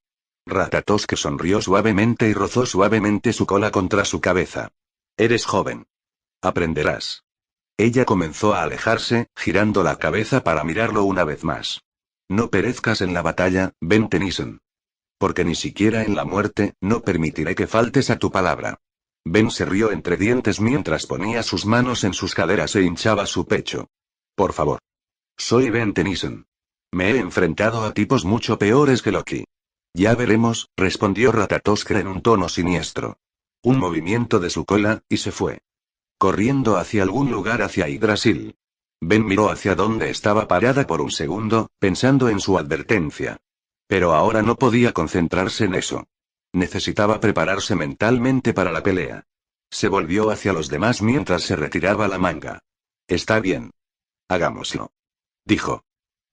Ratatosk sonrió suavemente y rozó suavemente su cola contra su cabeza. Eres joven. Aprenderás. Ella comenzó a alejarse, girando la cabeza para mirarlo una vez más. No perezcas en la batalla, Ben Tennyson. Porque ni siquiera en la muerte, no permitiré que faltes a tu palabra. Ben se rió entre dientes mientras ponía sus manos en sus caderas e hinchaba su pecho. Por favor. Soy Ben Tennyson. Me he enfrentado a tipos mucho peores que Loki. Ya veremos, respondió Ratatoskr en un tono siniestro. Un movimiento de su cola, y se fue. Corriendo hacia algún lugar hacia Yggdrasil. Ben miró hacia donde estaba parada por un segundo, pensando en su advertencia. Pero ahora no podía concentrarse en eso. Necesitaba prepararse mentalmente para la pelea. Se volvió hacia los demás mientras se retiraba la manga. Está bien. Hagámoslo. Dijo.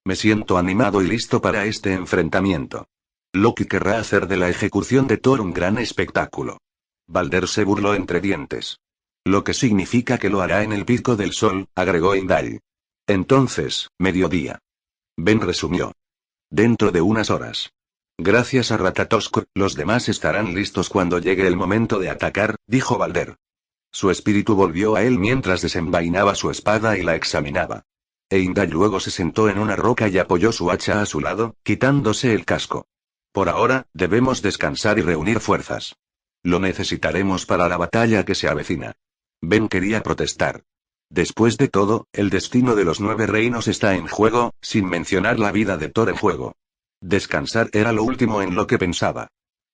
Me siento animado y listo para este enfrentamiento. Loki querrá hacer de la ejecución de Thor un gran espectáculo. Balder se burló entre dientes. Lo que significa que lo hará en el pico del sol, agregó Heimdall. Entonces, mediodía. Ben resumió. Dentro de unas horas. Gracias a Ratatoskr, los demás estarán listos cuando llegue el momento de atacar, dijo Balder. Su espíritu volvió a él mientras desenvainaba su espada y la examinaba. Heimdall luego se sentó en una roca y apoyó su hacha a su lado, quitándose el casco. Por ahora, debemos descansar y reunir fuerzas. Lo necesitaremos para la batalla que se avecina. Ben quería protestar. Después de todo, el destino de los 9 reinos está en juego, sin mencionar la vida de Thor en juego. Descansar era lo último en lo que pensaba.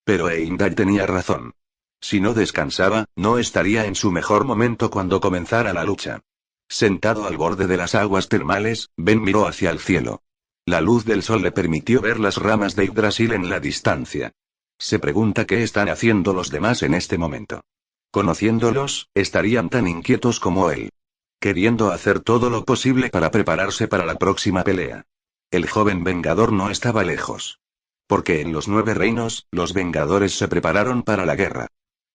Pero Heimdall tenía razón. Si no descansaba, no estaría en su mejor momento cuando comenzara la lucha. Sentado al borde de las aguas termales, Ben miró hacia el cielo. La luz del sol le permitió ver las ramas de Yggdrasil en la distancia. Se pregunta qué están haciendo los demás en este momento. Conociéndolos, estarían tan inquietos como él. Queriendo hacer todo lo posible para prepararse para la próxima pelea. El joven Vengador no estaba lejos. Porque en los 9 reinos, los Vengadores se prepararon para la guerra.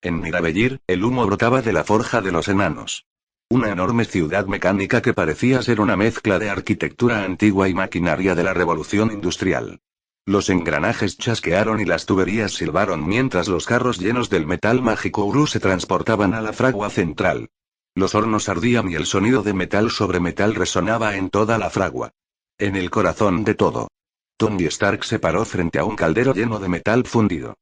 En Miravellir, el humo brotaba de la forja de los enanos. Una enorme ciudad mecánica que parecía ser una mezcla de arquitectura antigua y maquinaria de la revolución industrial. Los engranajes chasquearon y las tuberías silbaron mientras los carros llenos del metal mágico Uru se transportaban a la fragua central. Los hornos ardían y el sonido de metal sobre metal resonaba en toda la fragua. En el corazón de todo. Tony Stark se paró frente a un caldero lleno de metal fundido.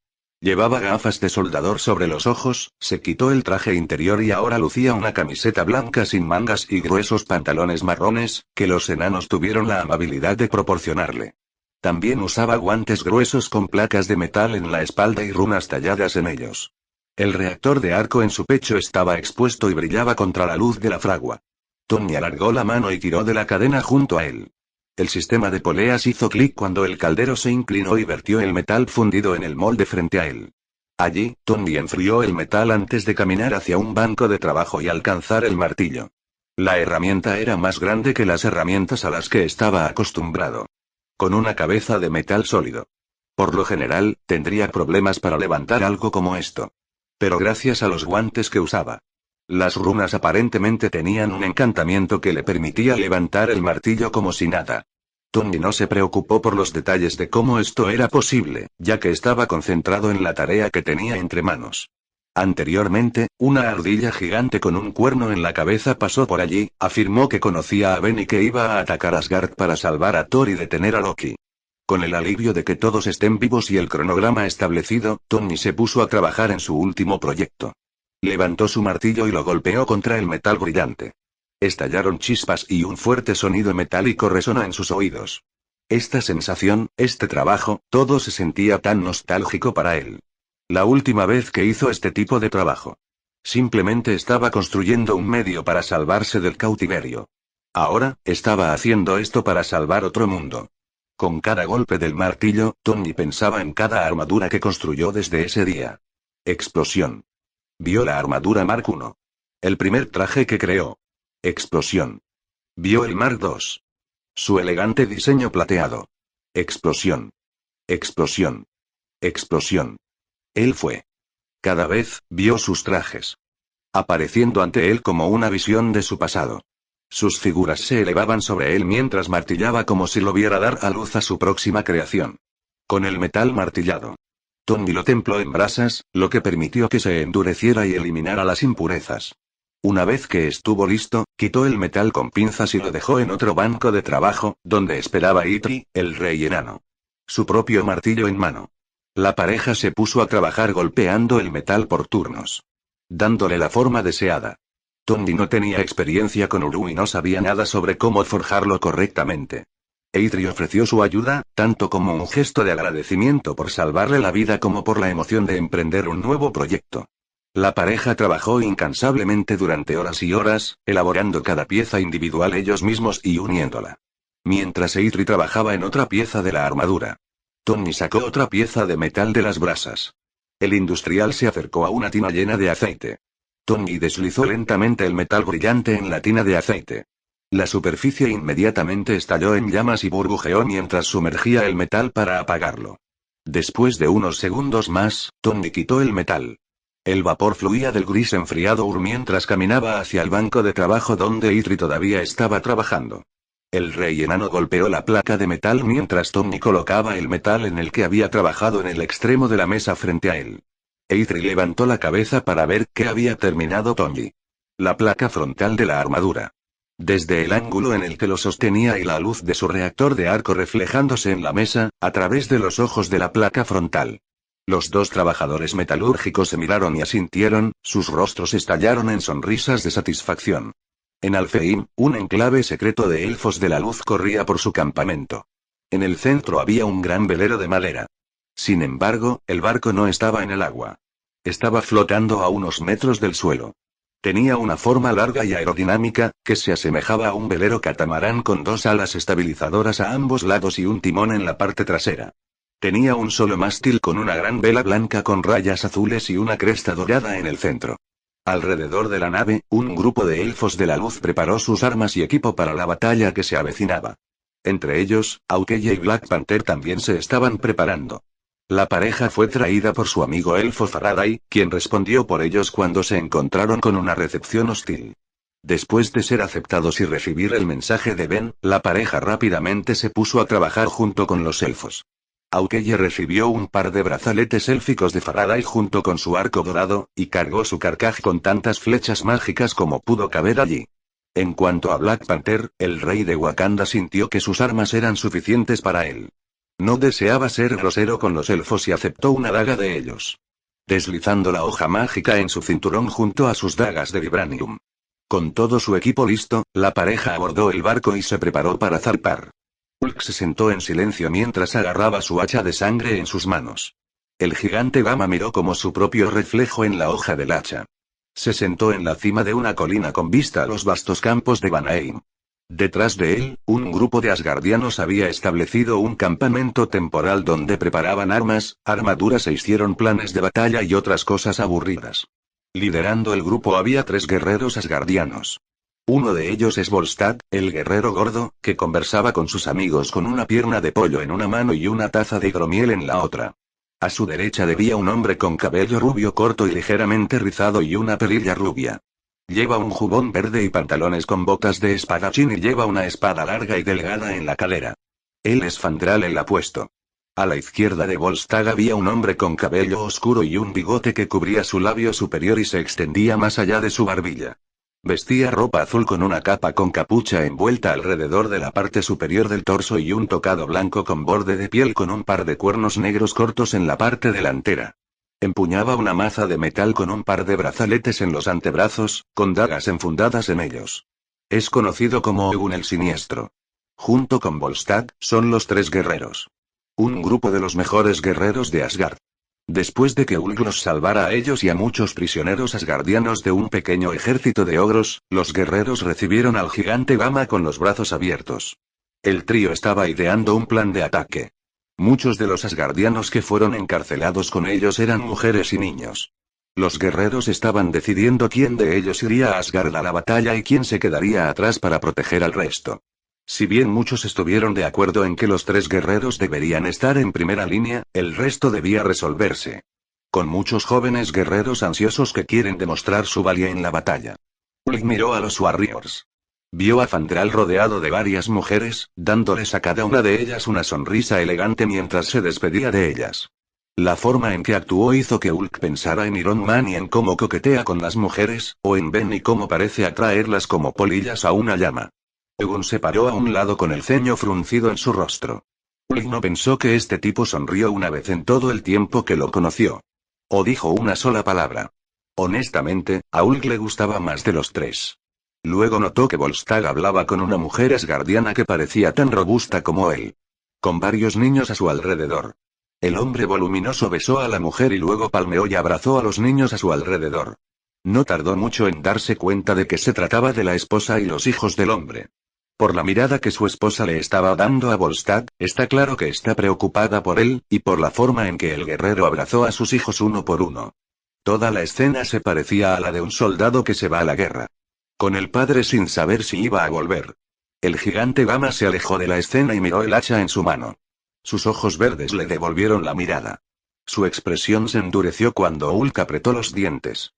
Llevaba gafas de soldador sobre los ojos, se quitó el traje interior y ahora lucía una camiseta blanca sin mangas y gruesos pantalones marrones, que los enanos tuvieron la amabilidad de proporcionarle. También usaba guantes gruesos con placas de metal en la espalda y runas talladas en ellos. El reactor de arco en su pecho estaba expuesto y brillaba contra la luz de la fragua. Tony alargó la mano y tiró de la cadena junto a él. El sistema de poleas hizo clic cuando el caldero se inclinó y vertió el metal fundido en el molde frente a él. Allí, Tony enfrió el metal antes de caminar hacia un banco de trabajo y alcanzar el martillo. La herramienta era más grande que las herramientas a las que estaba acostumbrado. Con una cabeza de metal sólido. Por lo general, tendría problemas para levantar algo como esto. Pero gracias a los guantes que usaba. Las runas aparentemente tenían un encantamiento que le permitía levantar el martillo como si nada. Tony no se preocupó por los detalles de cómo esto era posible, ya que estaba concentrado en la tarea que tenía entre manos. Anteriormente, una ardilla gigante con un cuerno en la cabeza pasó por allí, afirmó que conocía a Ben y que iba a atacar Asgard para salvar a Thor y detener a Loki. Con el alivio de que todos estén vivos y el cronograma establecido, Tony se puso a trabajar en su último proyecto. Levantó su martillo y lo golpeó contra el metal brillante. Estallaron chispas y un fuerte sonido metálico resonó en sus oídos. Esta sensación, este trabajo, todo se sentía tan nostálgico para él. La última vez que hizo este tipo de trabajo. Simplemente estaba construyendo un medio para salvarse del cautiverio. Ahora, estaba haciendo esto para salvar otro mundo. Con cada golpe del martillo, Tony pensaba en cada armadura que construyó desde ese día. Explosión. Vio la armadura Mark I. El primer traje que creó. Explosión. Vio el Mark II. Su elegante diseño plateado. Explosión. Explosión. Explosión. Él fue. Cada vez, vio sus trajes. Apareciendo ante él como una visión de su pasado. Sus figuras se elevaban sobre él mientras martillaba como si lo viera dar a luz a su próxima creación. Con el metal martillado. Tony lo templó en brasas, lo que permitió que se endureciera y eliminara las impurezas. Una vez que estuvo listo, quitó el metal con pinzas y lo dejó en otro banco de trabajo, donde esperaba Itri, el rey enano. Su propio martillo en mano. La pareja se puso a trabajar golpeando el metal por turnos. Dándole la forma deseada. Tony no tenía experiencia con Uru y no sabía nada sobre cómo forjarlo correctamente. Eitri ofreció su ayuda, tanto como un gesto de agradecimiento por salvarle la vida como por la emoción de emprender un nuevo proyecto. La pareja trabajó incansablemente durante horas y horas, elaborando cada pieza individual ellos mismos y uniéndola. Mientras Eitri trabajaba en otra pieza de la armadura, Tony sacó otra pieza de metal de las brasas. El industrial se acercó a una tina llena de aceite. Tony deslizó lentamente el metal brillante en la tina de aceite. La superficie inmediatamente estalló en llamas y burbujeó mientras sumergía el metal para apagarlo. Después de unos segundos más, Tony quitó el metal. El vapor fluía del gris enfriado Ur mientras caminaba hacia el banco de trabajo donde Eitri todavía estaba trabajando. El rey enano golpeó la placa de metal mientras Tony colocaba el metal en el que había trabajado en el extremo de la mesa frente a él. Eitri levantó la cabeza para ver qué había terminado Tony. La placa frontal de la armadura. Desde el ángulo en el que lo sostenía y la luz de su reactor de arco reflejándose en la mesa, a través de los ojos de la placa frontal. Los dos trabajadores metalúrgicos se miraron y asintieron, sus rostros estallaron en sonrisas de satisfacción. En Alfheim, un enclave secreto de elfos de la luz corría por su campamento. En el centro había un gran velero de madera. Sin embargo, el barco no estaba en el agua. Estaba flotando a unos metros del suelo. Tenía una forma larga y aerodinámica, que se asemejaba a un velero catamarán con dos alas estabilizadoras a ambos lados y un timón en la parte trasera. Tenía un solo mástil con una gran vela blanca con rayas azules y una cresta dorada en el centro. Alrededor de la nave, un grupo de elfos de la luz preparó sus armas y equipo para la batalla que se avecinaba. Entre ellos, Aukeye y Black Panther también se estaban preparando. La pareja fue traída por su amigo elfo Faraday, quien respondió por ellos cuando se encontraron con una recepción hostil. Después de ser aceptados y recibir el mensaje de Ben, la pareja rápidamente se puso a trabajar junto con los elfos. Aukeye recibió un par de brazaletes élficos de Faraday junto con su arco dorado, y cargó su carcaj con tantas flechas mágicas como pudo caber allí. En cuanto a Black Panther, el rey de Wakanda sintió que sus armas eran suficientes para él. No deseaba ser grosero con los elfos y aceptó una daga de ellos. Deslizando la hoja mágica en su cinturón junto a sus dagas de vibranium. Con todo su equipo listo, la pareja abordó el barco y se preparó para zarpar. Hulk se sentó en silencio mientras agarraba su hacha de sangre en sus manos. El gigante Gama miró como su propio reflejo en la hoja del hacha. Se sentó en la cima de una colina con vista a los vastos campos de Vanaheim. Detrás de él, un grupo de asgardianos había establecido un campamento temporal donde preparaban armas, armaduras e hicieron planes de batalla y otras cosas aburridas. Liderando el grupo había 3 guerreros asgardianos. Uno de ellos es Volstagg, el guerrero gordo, que conversaba con sus amigos con una pierna de pollo en una mano y una taza de hidromiel en la otra. A su derecha debía un hombre con cabello rubio corto y ligeramente rizado y una perilla rubia. Lleva un jubón verde y pantalones con botas de espadachín y lleva una espada larga y delgada en la cadera. Él es Fandral el apuesto. A la izquierda de Volstagg había un hombre con cabello oscuro y un bigote que cubría su labio superior y se extendía más allá de su barbilla. Vestía ropa azul con una capa con capucha envuelta alrededor de la parte superior del torso y un tocado blanco con borde de piel con un par de cuernos negros cortos en la parte delantera. Empuñaba una maza de metal con un par de brazaletes en los antebrazos, con dagas enfundadas en ellos. Es conocido como Egun el Siniestro. Junto con Volstagg, son los 3 guerreros. Un grupo de los mejores guerreros de Asgard. Después de que Ulg los salvara a ellos y a muchos prisioneros asgardianos de un pequeño ejército de ogros, los guerreros recibieron al gigante Gama con los brazos abiertos. El trío estaba ideando un plan de ataque. Muchos de los asgardianos que fueron encarcelados con ellos eran mujeres y niños. Los guerreros estaban decidiendo quién de ellos iría a Asgard a la batalla y quién se quedaría atrás para proteger al resto. Si bien muchos estuvieron de acuerdo en que los 3 guerreros deberían estar en primera línea, el resto debía resolverse. Con muchos jóvenes guerreros ansiosos que quieren demostrar su valía en la batalla. Ulg miró a los Warriors. Vio a Fandral rodeado de varias mujeres, dándoles a cada una de ellas una sonrisa elegante mientras se despedía de ellas. La forma en que actuó hizo que Hulk pensara en Iron Man y en cómo coquetea con las mujeres, o en Ben y cómo parece atraerlas como polillas a una llama. Egun se paró a un lado con el ceño fruncido en su rostro. Hulk no pensó que este tipo sonrió una vez en todo el tiempo que lo conoció. O dijo una sola palabra. Honestamente, a Hulk le gustaba más de los 3. Luego notó que Volstagg hablaba con una mujer asgardiana que parecía tan robusta como él. Con varios niños a su alrededor. El hombre voluminoso besó a la mujer y luego palmeó y abrazó a los niños a su alrededor. No tardó mucho en darse cuenta de que se trataba de la esposa y los hijos del hombre. Por la mirada que su esposa le estaba dando a Volstagg, está claro que está preocupada por él, y por la forma en que el guerrero abrazó a sus hijos uno por uno. Toda la escena se parecía a la de un soldado que se va a la guerra. Con el padre sin saber si iba a volver. El gigante Gama se alejó de la escena y miró el hacha en su mano. Sus ojos verdes le devolvieron la mirada. Su expresión se endureció cuando Hulk apretó los dientes.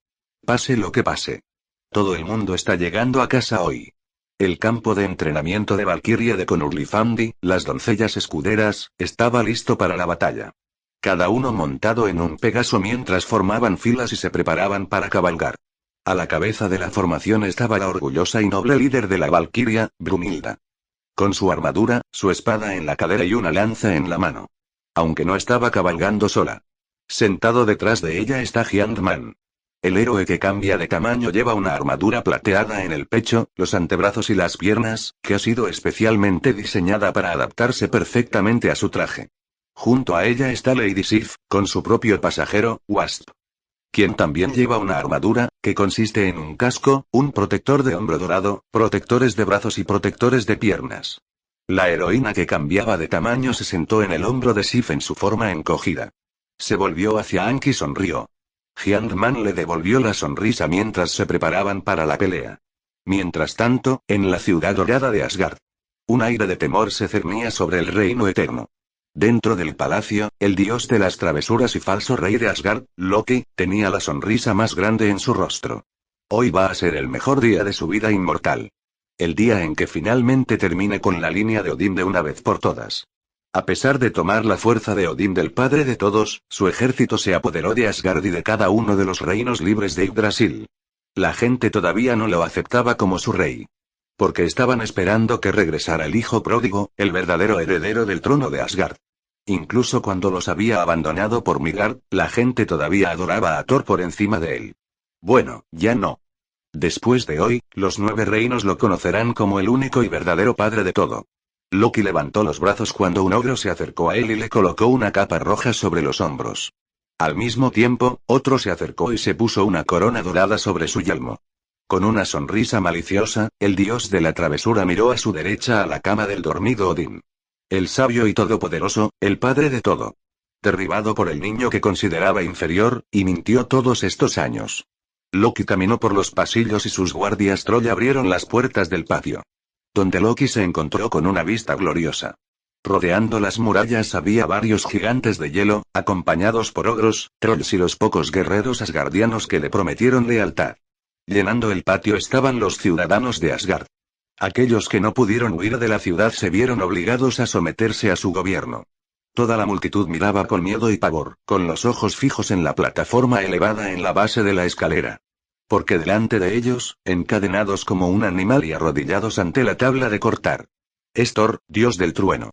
Pase lo que pase. Todo el mundo está llegando a casa hoy. El campo de entrenamiento de Valkyrie de Conurlifandi, las doncellas escuderas, estaba listo para la batalla. Cada uno montado en un Pegaso mientras formaban filas y se preparaban para cabalgar. A la cabeza de la formación estaba la orgullosa y noble líder de la Valquiria, Brunilda. Con su armadura, su espada en la cadera y una lanza en la mano. Aunque no estaba cabalgando sola. Sentado detrás de ella está Hyandman. El héroe que cambia de tamaño lleva una armadura plateada en el pecho, los antebrazos y las piernas, que ha sido especialmente diseñada para adaptarse perfectamente a su traje. Junto a ella está Lady Sif, con su propio pasajero, Wasp. Quien también lleva una armadura, que consiste en un casco, un protector de hombro dorado, protectores de brazos y protectores de piernas. La heroína que cambiaba de tamaño se sentó en el hombro de Sif en su forma encogida. Se volvió hacia Anki y sonrió. Hyandman le devolvió la sonrisa mientras se preparaban para la pelea. Mientras tanto, en la ciudad dorada de Asgard. Un aire de temor se cernía sobre el reino eterno. Dentro del palacio, el dios de las travesuras y falso rey de Asgard, Loki, tenía la sonrisa más grande en su rostro. Hoy va a ser el mejor día de su vida inmortal. El día en que finalmente termine con la línea de Odín de una vez por todas. A pesar de tomar la fuerza de Odín del padre de todos, su ejército se apoderó de Asgard y de cada uno de los reinos libres de Yggdrasil. La gente todavía no lo aceptaba como su rey. Porque estaban esperando que regresara el hijo pródigo, el verdadero heredero del trono de Asgard. Incluso cuando los había abandonado por Midgard, la gente todavía adoraba a Thor por encima de él. Bueno, ya no. Después de hoy, los 9 reinos lo conocerán como el único y verdadero padre de todo. Loki levantó los brazos cuando un ogro se acercó a él y le colocó una capa roja sobre los hombros. Al mismo tiempo, otro se acercó y se puso una corona dorada sobre su yelmo. Con una sonrisa maliciosa, el dios de la travesura miró a su derecha a la cama del dormido Odín. El sabio y todopoderoso, el padre de todo. Derribado por el niño que consideraba inferior, y mintió todos estos años. Loki caminó por los pasillos y sus guardias troll abrieron las puertas del patio. Donde Loki se encontró con una vista gloriosa. Rodeando las murallas había varios gigantes de hielo, acompañados por ogros, trolls y los pocos guerreros asgardianos que le prometieron lealtad. Llenando el patio estaban los ciudadanos de Asgard. Aquellos que no pudieron huir de la ciudad se vieron obligados a someterse a su gobierno. Toda la multitud miraba con miedo y pavor, con los ojos fijos en la plataforma elevada en la base de la escalera. Porque delante de ellos, encadenados como un animal y arrodillados ante la tabla de cortar. Es Thor, dios del trueno.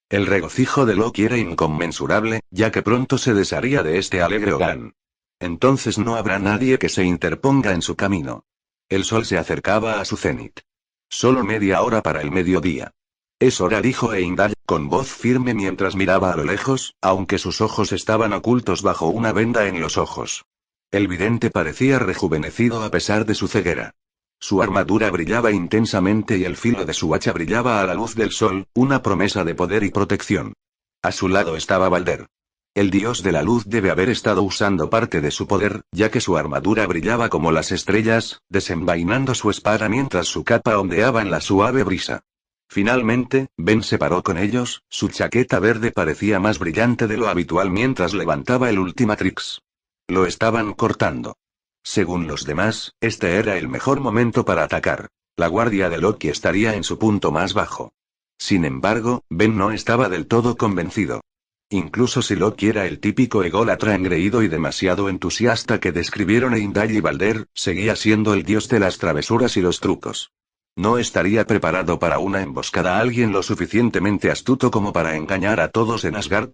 El regocijo de Loki era inconmensurable, ya que pronto se desharía de este alegre hogar. Entonces no habrá nadie que se interponga en su camino. El sol se acercaba a su cenit. Solo media hora para el mediodía. Es hora, dijo Heimdall, con voz firme mientras miraba a lo lejos, aunque sus ojos estaban ocultos bajo una venda en los ojos. El vidente parecía rejuvenecido a pesar de su ceguera. Su armadura brillaba intensamente y el filo de su hacha brillaba a la luz del sol, una promesa de poder y protección. A su lado estaba Balder. El dios de la luz debe haber estado usando parte de su poder, ya que su armadura brillaba como las estrellas, desenvainando su espada mientras su capa ondeaba en la suave brisa. Finalmente, Ben se paró con ellos, su chaqueta verde parecía más brillante de lo habitual mientras levantaba el Ultimatrix. Lo estaban cortando. Según los demás, este era el mejor momento para atacar. La guardia de Loki estaría en su punto más bajo. Sin embargo, Ben no estaba del todo convencido. Incluso si Loki era el típico ególatra engreído y demasiado entusiasta que describieron Heimdall y Balder, seguía siendo el dios de las travesuras y los trucos. ¿No estaría preparado para una emboscada a alguien lo suficientemente astuto como para engañar a todos en Asgard?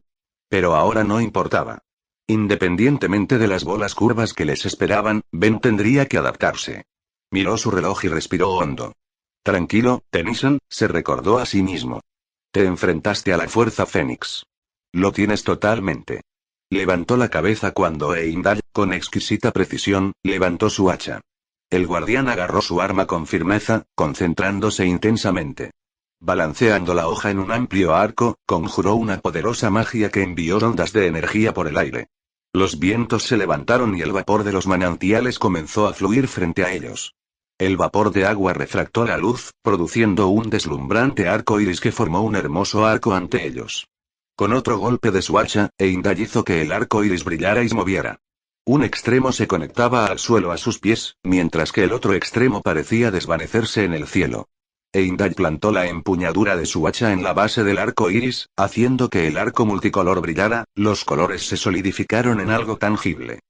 Pero ahora no importaba. Independientemente de las bolas curvas que les esperaban, Ben tendría que adaptarse. Miró su reloj y respiró hondo. Tranquilo, Tennyson, se recordó a sí mismo. Te enfrentaste a la fuerza Fénix. Lo tienes totalmente. Levantó la cabeza cuando Heimdall, con exquisita precisión, levantó su hacha. El guardián agarró su arma con firmeza, concentrándose intensamente. Balanceando la hoja en un amplio arco, conjuró una poderosa magia que envió ondas de energía por el aire. Los vientos se levantaron y el vapor de los manantiales comenzó a fluir frente a ellos. El vapor de agua refractó la luz, produciendo un deslumbrante arco iris que formó un hermoso arco ante ellos. Con otro golpe de su hacha, Heimdall hizo que el arco iris brillara y se moviera. Un extremo se conectaba al suelo a sus pies, mientras que el otro extremo parecía desvanecerse en el cielo. Heimdall plantó la empuñadura de su hacha en la base del arco iris, haciendo que el arco multicolor brillara, los colores se solidificaron en algo tangible.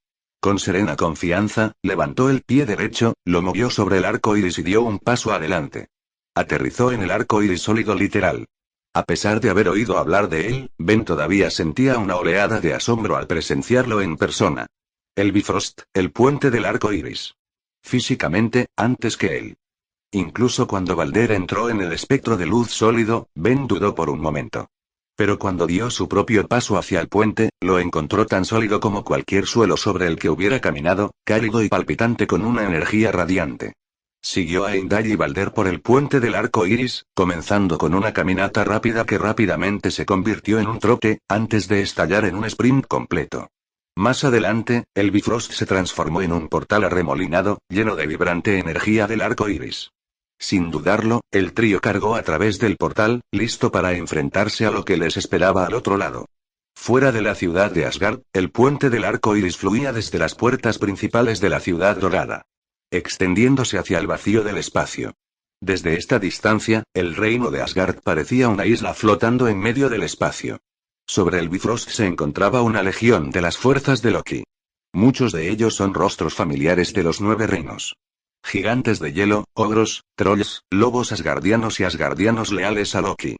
Con serena confianza, levantó el pie derecho, lo movió sobre el arco iris y dio un paso adelante. Aterrizó en el arco iris sólido literal. A pesar de haber oído hablar de él, Ben todavía sentía una oleada de asombro al presenciarlo en persona. El Bifrost, el puente del arco iris. Físicamente, antes que él. Incluso cuando Balder entró en el espectro de luz sólido, Ben dudó por un momento. Pero cuando dio su propio paso hacia el puente, lo encontró tan sólido como cualquier suelo sobre el que hubiera caminado, cálido y palpitante con una energía radiante. Siguió a Heimdall y Balder por el puente del arco iris, comenzando con una caminata rápida que rápidamente se convirtió en un trote, antes de estallar en un sprint completo. Más adelante, el Bifrost se transformó en un portal arremolinado, lleno de vibrante energía del arco iris. Sin dudarlo, el trío cargó a través del portal, listo para enfrentarse a lo que les esperaba al otro lado. Fuera de la ciudad de Asgard, el puente del arco iris fluía desde las puertas principales de la ciudad dorada, extendiéndose hacia el vacío del espacio. Desde esta distancia, el reino de Asgard parecía una isla flotando en medio del espacio. Sobre el Bifrost se encontraba una legión de las fuerzas de Loki. Muchos de ellos son rostros familiares de los 9 reinos. Gigantes de hielo, ogros, trolls, lobos asgardianos y asgardianos leales a Loki.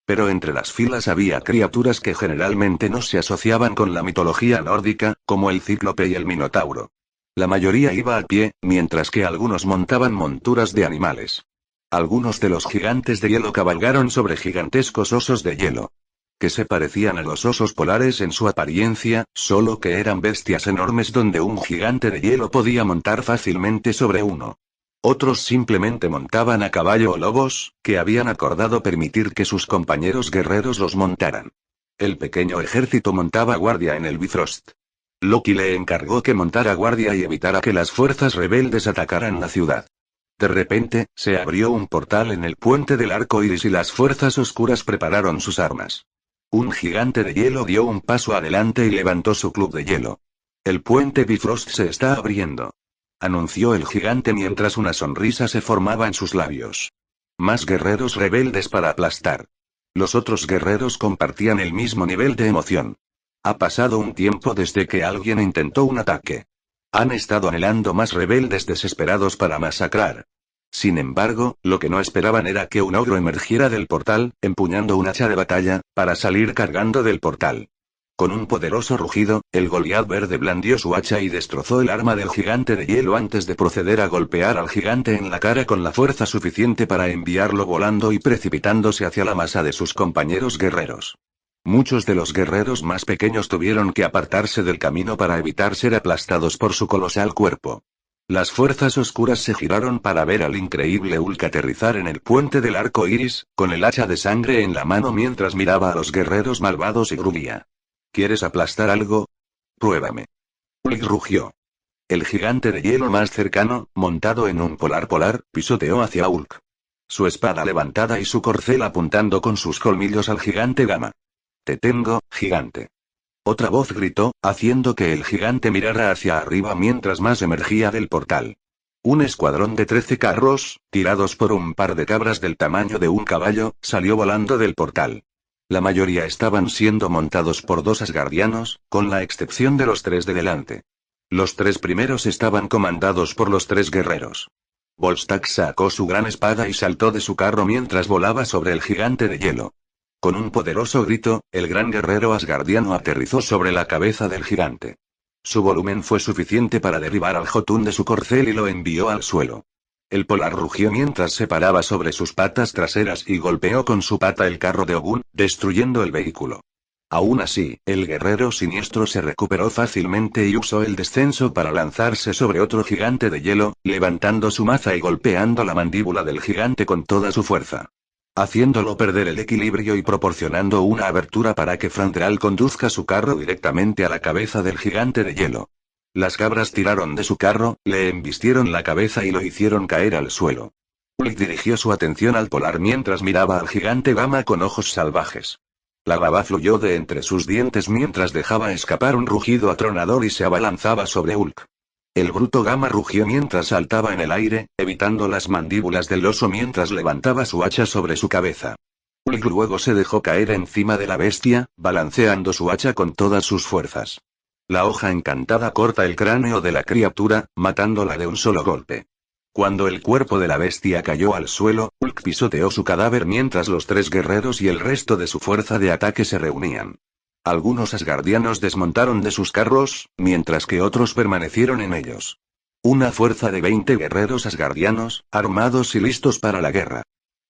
Pero entre las filas había criaturas que generalmente no se asociaban con la mitología nórdica, como el cíclope y el minotauro. La mayoría iba a pie, mientras que algunos montaban monturas de animales. Algunos de los gigantes de hielo cabalgaron sobre gigantescos osos de hielo, que se parecían a los osos polares en su apariencia, solo que eran bestias enormes donde un gigante de hielo podía montar fácilmente sobre uno. Otros simplemente montaban a caballo o lobos, que habían acordado permitir que sus compañeros guerreros los montaran. El pequeño ejército montaba guardia en el Bifrost. Loki le encargó que montara guardia y evitara que las fuerzas rebeldes atacaran la ciudad. De repente, se abrió un portal en el puente del arco iris y las fuerzas oscuras prepararon sus armas. Un gigante de hielo dio un paso adelante y levantó su club de hielo. El puente Bifrost se está abriendo, anunció el gigante mientras una sonrisa se formaba en sus labios. Más guerreros rebeldes para aplastar. Los otros guerreros compartían el mismo nivel de emoción. Ha pasado un tiempo desde que alguien intentó un ataque. Han estado anhelando más rebeldes desesperados para masacrar. Sin embargo, lo que no esperaban era que un ogro emergiera del portal, empuñando un hacha de batalla, para salir cargando del portal. Con un poderoso rugido, el Goliat verde blandió su hacha y destrozó el arma del gigante de hielo antes de proceder a golpear al gigante en la cara con la fuerza suficiente para enviarlo volando y precipitándose hacia la masa de sus compañeros guerreros. Muchos de los guerreros más pequeños tuvieron que apartarse del camino para evitar ser aplastados por su colosal cuerpo. Las fuerzas oscuras se giraron para ver al increíble Hulk aterrizar en el puente del arco iris, con el hacha de sangre en la mano mientras miraba a los guerreros malvados y gruñía. ¿Quieres aplastar algo? Pruébame. Hulk rugió. El gigante de hielo más cercano, montado en un polar, pisoteó hacia Hulk. Su espada levantada y su corcel apuntando con sus colmillos al gigante Gamma. Te tengo, gigante. Otra voz gritó, haciendo que el gigante mirara hacia arriba mientras más emergía del portal. Un escuadrón de 13 carros, tirados por un par de cabras del tamaño de un caballo, salió volando del portal. La mayoría estaban siendo montados por 2 asgardianos, con la excepción de los 3 de delante. Los 3 primeros estaban comandados por los 3 guerreros. Volstagg sacó su gran espada y saltó de su carro mientras volaba sobre el gigante de hielo. Con un poderoso grito, el gran guerrero asgardiano aterrizó sobre la cabeza del gigante. Su volumen fue suficiente para derribar al Jotun de su corcel y lo envió al suelo. El polar rugió mientras se paraba sobre sus patas traseras y golpeó con su pata el carro de Ogun, destruyendo el vehículo. Aún así, el guerrero siniestro se recuperó fácilmente y usó el descenso para lanzarse sobre otro gigante de hielo, levantando su maza y golpeando la mandíbula del gigante con toda su fuerza, haciéndolo perder el equilibrio y proporcionando una abertura para que Frandral conduzca su carro directamente a la cabeza del gigante de hielo. Las cabras tiraron de su carro, le embistieron la cabeza y lo hicieron caer al suelo. Ulk dirigió su atención al polar mientras miraba al gigante Gama con ojos salvajes. La baba fluyó de entre sus dientes mientras dejaba escapar un rugido atronador y se abalanzaba sobre Ulk. El bruto Gama rugió mientras saltaba en el aire, evitando las mandíbulas del oso mientras levantaba su hacha sobre su cabeza. Ulk luego se dejó caer encima de la bestia, balanceando su hacha con todas sus fuerzas. La hoja encantada corta el cráneo de la criatura, matándola de un solo golpe. Cuando el cuerpo de la bestia cayó al suelo, Ulk pisoteó su cadáver mientras los 3 guerreros y el resto de su fuerza de ataque se reunían. Algunos asgardianos desmontaron de sus carros, mientras que otros permanecieron en ellos. Una fuerza de 20 guerreros asgardianos, armados y listos para la guerra.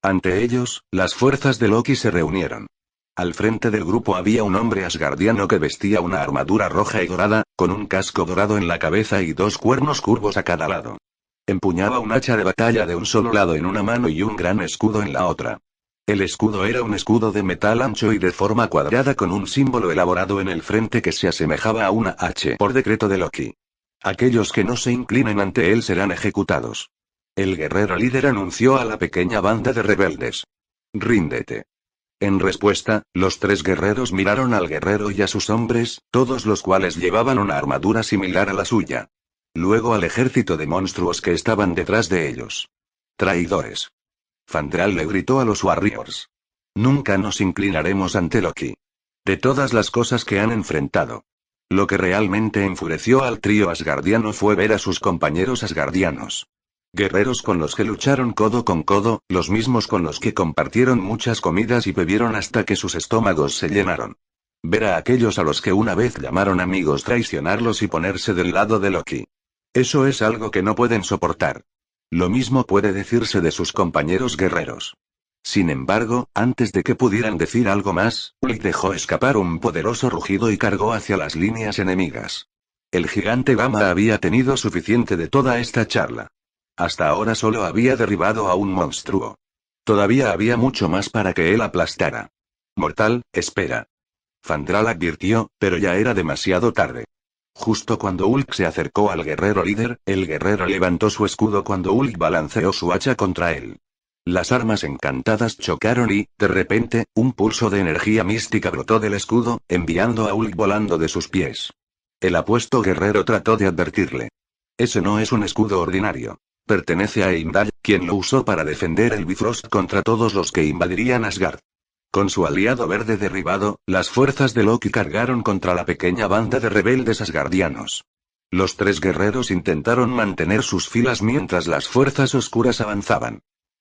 Ante ellos, las fuerzas de Loki se reunieron. Al frente del grupo había un hombre asgardiano que vestía una armadura roja y dorada, con un casco dorado en la cabeza y 2 cuernos curvos a cada lado. Empuñaba un hacha de batalla de un solo lado en una mano y un gran escudo en la otra. El escudo era un escudo de metal ancho y de forma cuadrada con un símbolo elaborado en el frente que se asemejaba a una H por decreto de Loki. Aquellos que no se inclinen ante él serán ejecutados. El guerrero líder anunció a la pequeña banda de rebeldes: «Ríndete». En respuesta, los 3 guerreros miraron al guerrero y a sus hombres, todos los cuales llevaban una armadura similar a la suya. Luego al ejército de monstruos que estaban detrás de ellos. «Traidores». Fandral le gritó a los Warriors. «Nunca nos inclinaremos ante Loki. De todas las cosas que han enfrentado». Lo que realmente enfureció al trío asgardiano fue ver a sus compañeros asgardianos. Guerreros con los que lucharon codo con codo, los mismos con los que compartieron muchas comidas y bebieron hasta que sus estómagos se llenaron. Ver a aquellos a los que una vez llamaron amigos traicionarlos y ponerse del lado de Loki. Eso es algo que no pueden soportar. Lo mismo puede decirse de sus compañeros guerreros. Sin embargo, antes de que pudieran decir algo más, Ulk dejó escapar un poderoso rugido y cargó hacia las líneas enemigas. El gigante Gama había tenido suficiente de toda esta charla. Hasta ahora solo había derribado a un monstruo. Todavía había mucho más para que él aplastara. «Mortal, espera». Fandral advirtió, pero ya era demasiado tarde. Justo cuando Ulk se acercó al guerrero líder, el guerrero levantó su escudo cuando Ulk balanceó su hacha contra él. Las armas encantadas chocaron y, de repente, un pulso de energía mística brotó del escudo, enviando a Ulk volando de sus pies. El apuesto guerrero trató de advertirle. «Ese no es un escudo ordinario. Pertenece a Heimdall, quien lo usó para defender el Bifrost contra todos los que invadirían Asgard». Con su aliado verde derribado, las fuerzas de Loki cargaron contra la pequeña banda de rebeldes asgardianos. Los 3 guerreros intentaron mantener sus filas mientras las fuerzas oscuras avanzaban.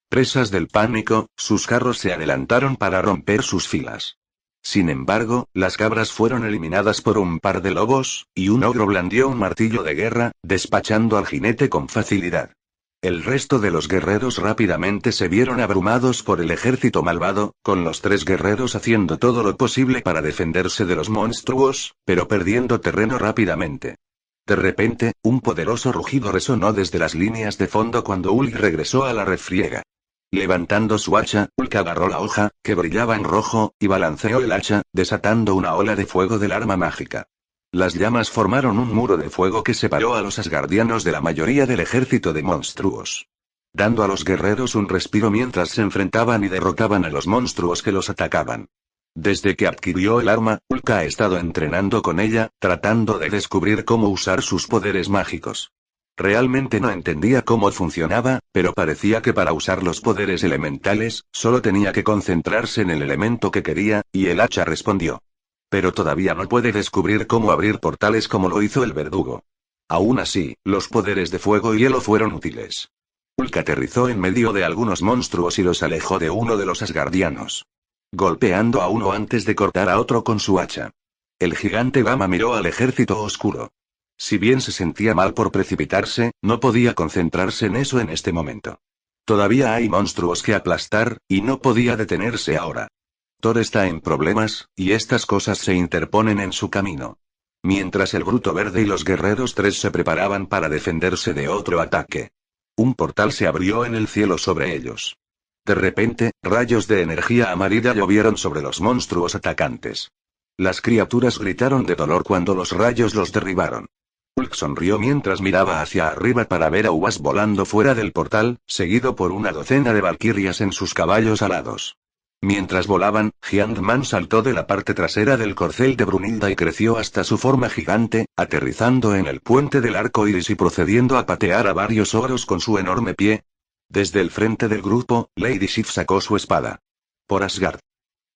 Presas del pánico, sus carros se adelantaron para romper sus filas. Sin embargo, las cabras fueron eliminadas por un par de lobos, y un ogro blandió un martillo de guerra, despachando al jinete con facilidad. El resto de los guerreros rápidamente se vieron abrumados por el ejército malvado, con los 3 guerreros haciendo todo lo posible para defenderse de los monstruos, pero perdiendo terreno rápidamente. De repente, un poderoso rugido resonó desde las líneas de fondo cuando Ulk regresó a la refriega. Levantando su hacha, Ulk agarró la hoja, que brillaba en rojo, y balanceó el hacha, desatando una ola de fuego del arma mágica. Las llamas formaron un muro de fuego que separó a los asgardianos de la mayoría del ejército de monstruos, dando a los guerreros un respiro mientras se enfrentaban y derrotaban a los monstruos que los atacaban. Desde que adquirió el arma, Ulk ha estado entrenando con ella, tratando de descubrir cómo usar sus poderes mágicos. Realmente no entendía cómo funcionaba, pero parecía que para usar los poderes elementales, solo tenía que concentrarse en el elemento que quería, y el hacha respondió. Pero todavía no puede descubrir cómo abrir portales como lo hizo el verdugo. Aún así, los poderes de fuego y hielo fueron útiles. Ulk aterrizó en medio de algunos monstruos y los alejó de uno de los asgardianos, golpeando a uno antes de cortar a otro con su hacha. El gigante Gama miró al ejército oscuro. Si bien se sentía mal por precipitarse, no podía concentrarse en eso en este momento. Todavía hay monstruos que aplastar, y no podía detenerse ahora. Thor está en problemas, y estas cosas se interponen en su camino. Mientras el Bruto Verde y los Guerreros 3 se preparaban para defenderse de otro ataque. Un portal se abrió en el cielo sobre ellos. De repente, rayos de energía amarilla llovieron sobre los monstruos atacantes. Las criaturas gritaron de dolor cuando los rayos los derribaron. Hulk sonrió mientras miraba hacia arriba para ver a Uvas volando fuera del portal, seguido por una docena de valquirias en sus caballos alados. Mientras volaban, Giant-Man saltó de la parte trasera del corcel de Brunilda y creció hasta su forma gigante, aterrizando en el puente del arco iris y procediendo a patear a varios ogros con su enorme pie. Desde el frente del grupo, Lady Sif sacó su espada. Por Asgard.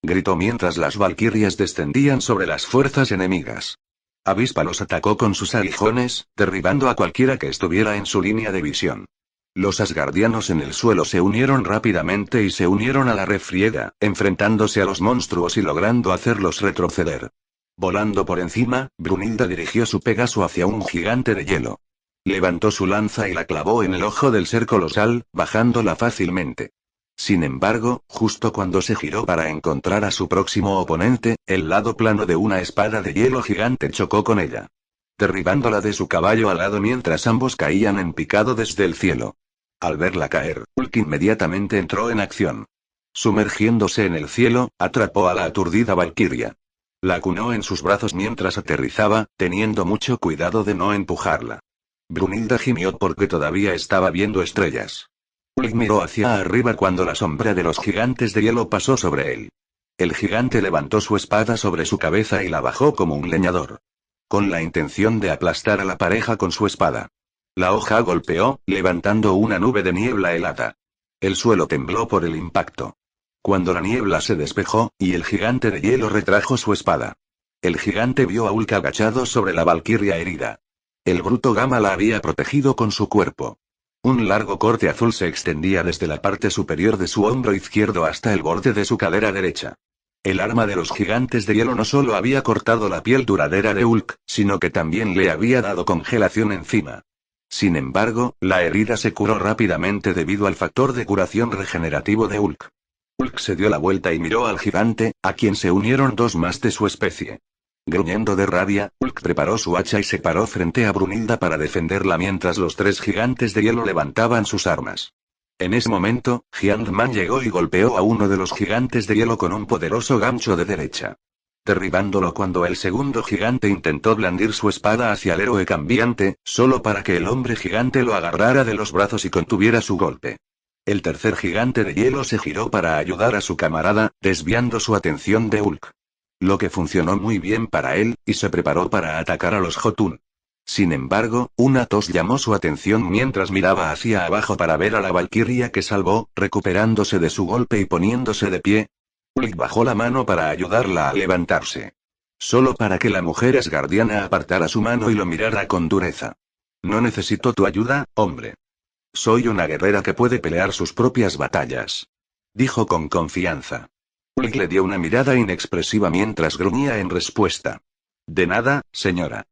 Gritó mientras las valquirias descendían sobre las fuerzas enemigas. Avispa los atacó con sus aguijones, derribando a cualquiera que estuviera en su línea de visión. Los asgardianos en el suelo se unieron rápidamente y se unieron a la refriega, enfrentándose a los monstruos y logrando hacerlos retroceder. Volando por encima, Brunilda dirigió su Pegaso hacia un gigante de hielo. Levantó su lanza y la clavó en el ojo del ser colosal, bajándola fácilmente. Sin embargo, justo cuando se giró para encontrar a su próximo oponente, el lado plano de una espada de hielo gigante chocó con ella, derribándola de su caballo alado mientras ambos caían en picado desde el cielo. Al verla caer, Hulk inmediatamente entró en acción. Sumergiéndose en el cielo, atrapó a la aturdida valquiria. La acunó en sus brazos mientras aterrizaba, teniendo mucho cuidado de no empujarla. Brunilda gimió porque todavía estaba viendo estrellas. Hulk miró hacia arriba cuando la sombra de los gigantes de hielo pasó sobre él. El gigante levantó su espada sobre su cabeza y la bajó como un leñador, con la intención de aplastar a la pareja con su espada. La hoja golpeó, levantando una nube de niebla helada. El suelo tembló por el impacto. Cuando la niebla se despejó, y el gigante de hielo retrajo su espada. El gigante vio a Hulk agachado sobre la valquiria herida. El bruto Gamma la había protegido con su cuerpo. Un largo corte azul se extendía desde la parte superior de su hombro izquierdo hasta el borde de su cadera derecha. El arma de los gigantes de hielo no solo había cortado la piel duradera de Hulk, sino que también le había dado congelación encima. Sin embargo, la herida se curó rápidamente debido al factor de curación regenerativo de Hulk. Hulk se dio la vuelta y miró al gigante, a quien se unieron dos más de su especie. Gruñendo de rabia, Hulk preparó su hacha y se paró frente a Brunilda para defenderla mientras los tres gigantes de hielo levantaban sus armas. En ese momento, Giant-Man llegó y golpeó a uno de los gigantes de hielo con un poderoso gancho de derecha, derribándolo cuando el segundo gigante intentó blandir su espada hacia el héroe cambiante, solo para que el hombre gigante lo agarrara de los brazos y contuviera su golpe. El tercer gigante de hielo se giró para ayudar a su camarada, desviando su atención de Hulk. Lo que funcionó muy bien para él, y se preparó para atacar a los Jotun. Sin embargo, una tos llamó su atención mientras miraba hacia abajo para ver a la valquiria que salvó, recuperándose de su golpe y poniéndose de pie. Hulk bajó la mano para ayudarla a levantarse. Solo para que la mujer asgardiana apartara su mano y lo mirara con dureza. No necesito tu ayuda, hombre. Soy una guerrera que puede pelear sus propias batallas, dijo con confianza. Hulk le dio una mirada inexpresiva mientras gruñía en respuesta. De nada, señora.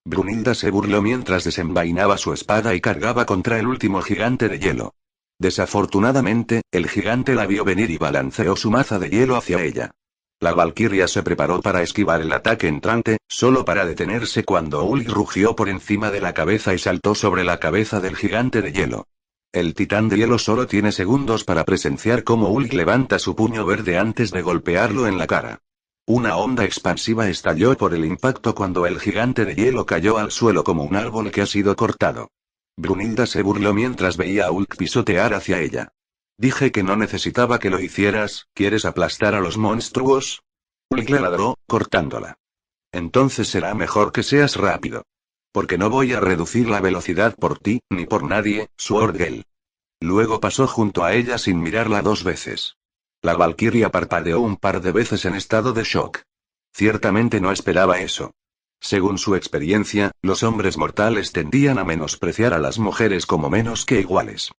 Brunilda se burló mientras desenvainaba su espada y cargaba contra el último gigante de hielo. Desafortunadamente, el gigante la vio venir y balanceó su maza de hielo hacia ella. La valquiria se preparó para esquivar el ataque entrante, solo para detenerse cuando Hulk rugió por encima de la cabeza y saltó sobre la cabeza del gigante de hielo. El titán de hielo solo tiene segundos para presenciar cómo Hulk levanta su puño verde antes de golpearlo en la cara. Una onda expansiva estalló por el impacto cuando el gigante de hielo cayó al suelo como un árbol que ha sido cortado. Brunilda se burló mientras veía a Hulk pisotear hacia ella. Dije que no necesitaba que lo hicieras, ¿quieres aplastar a los monstruos? Hulk le ladró, cortándola. Entonces será mejor que seas rápido. Porque no voy a reducir la velocidad por ti, ni por nadie, Sword Girl. Luego pasó junto a ella sin mirarla dos veces. La valquiria parpadeó un par de veces en estado de shock. Ciertamente no esperaba eso. Según su experiencia, los hombres mortales tendían a menospreciar a las mujeres como menos que iguales.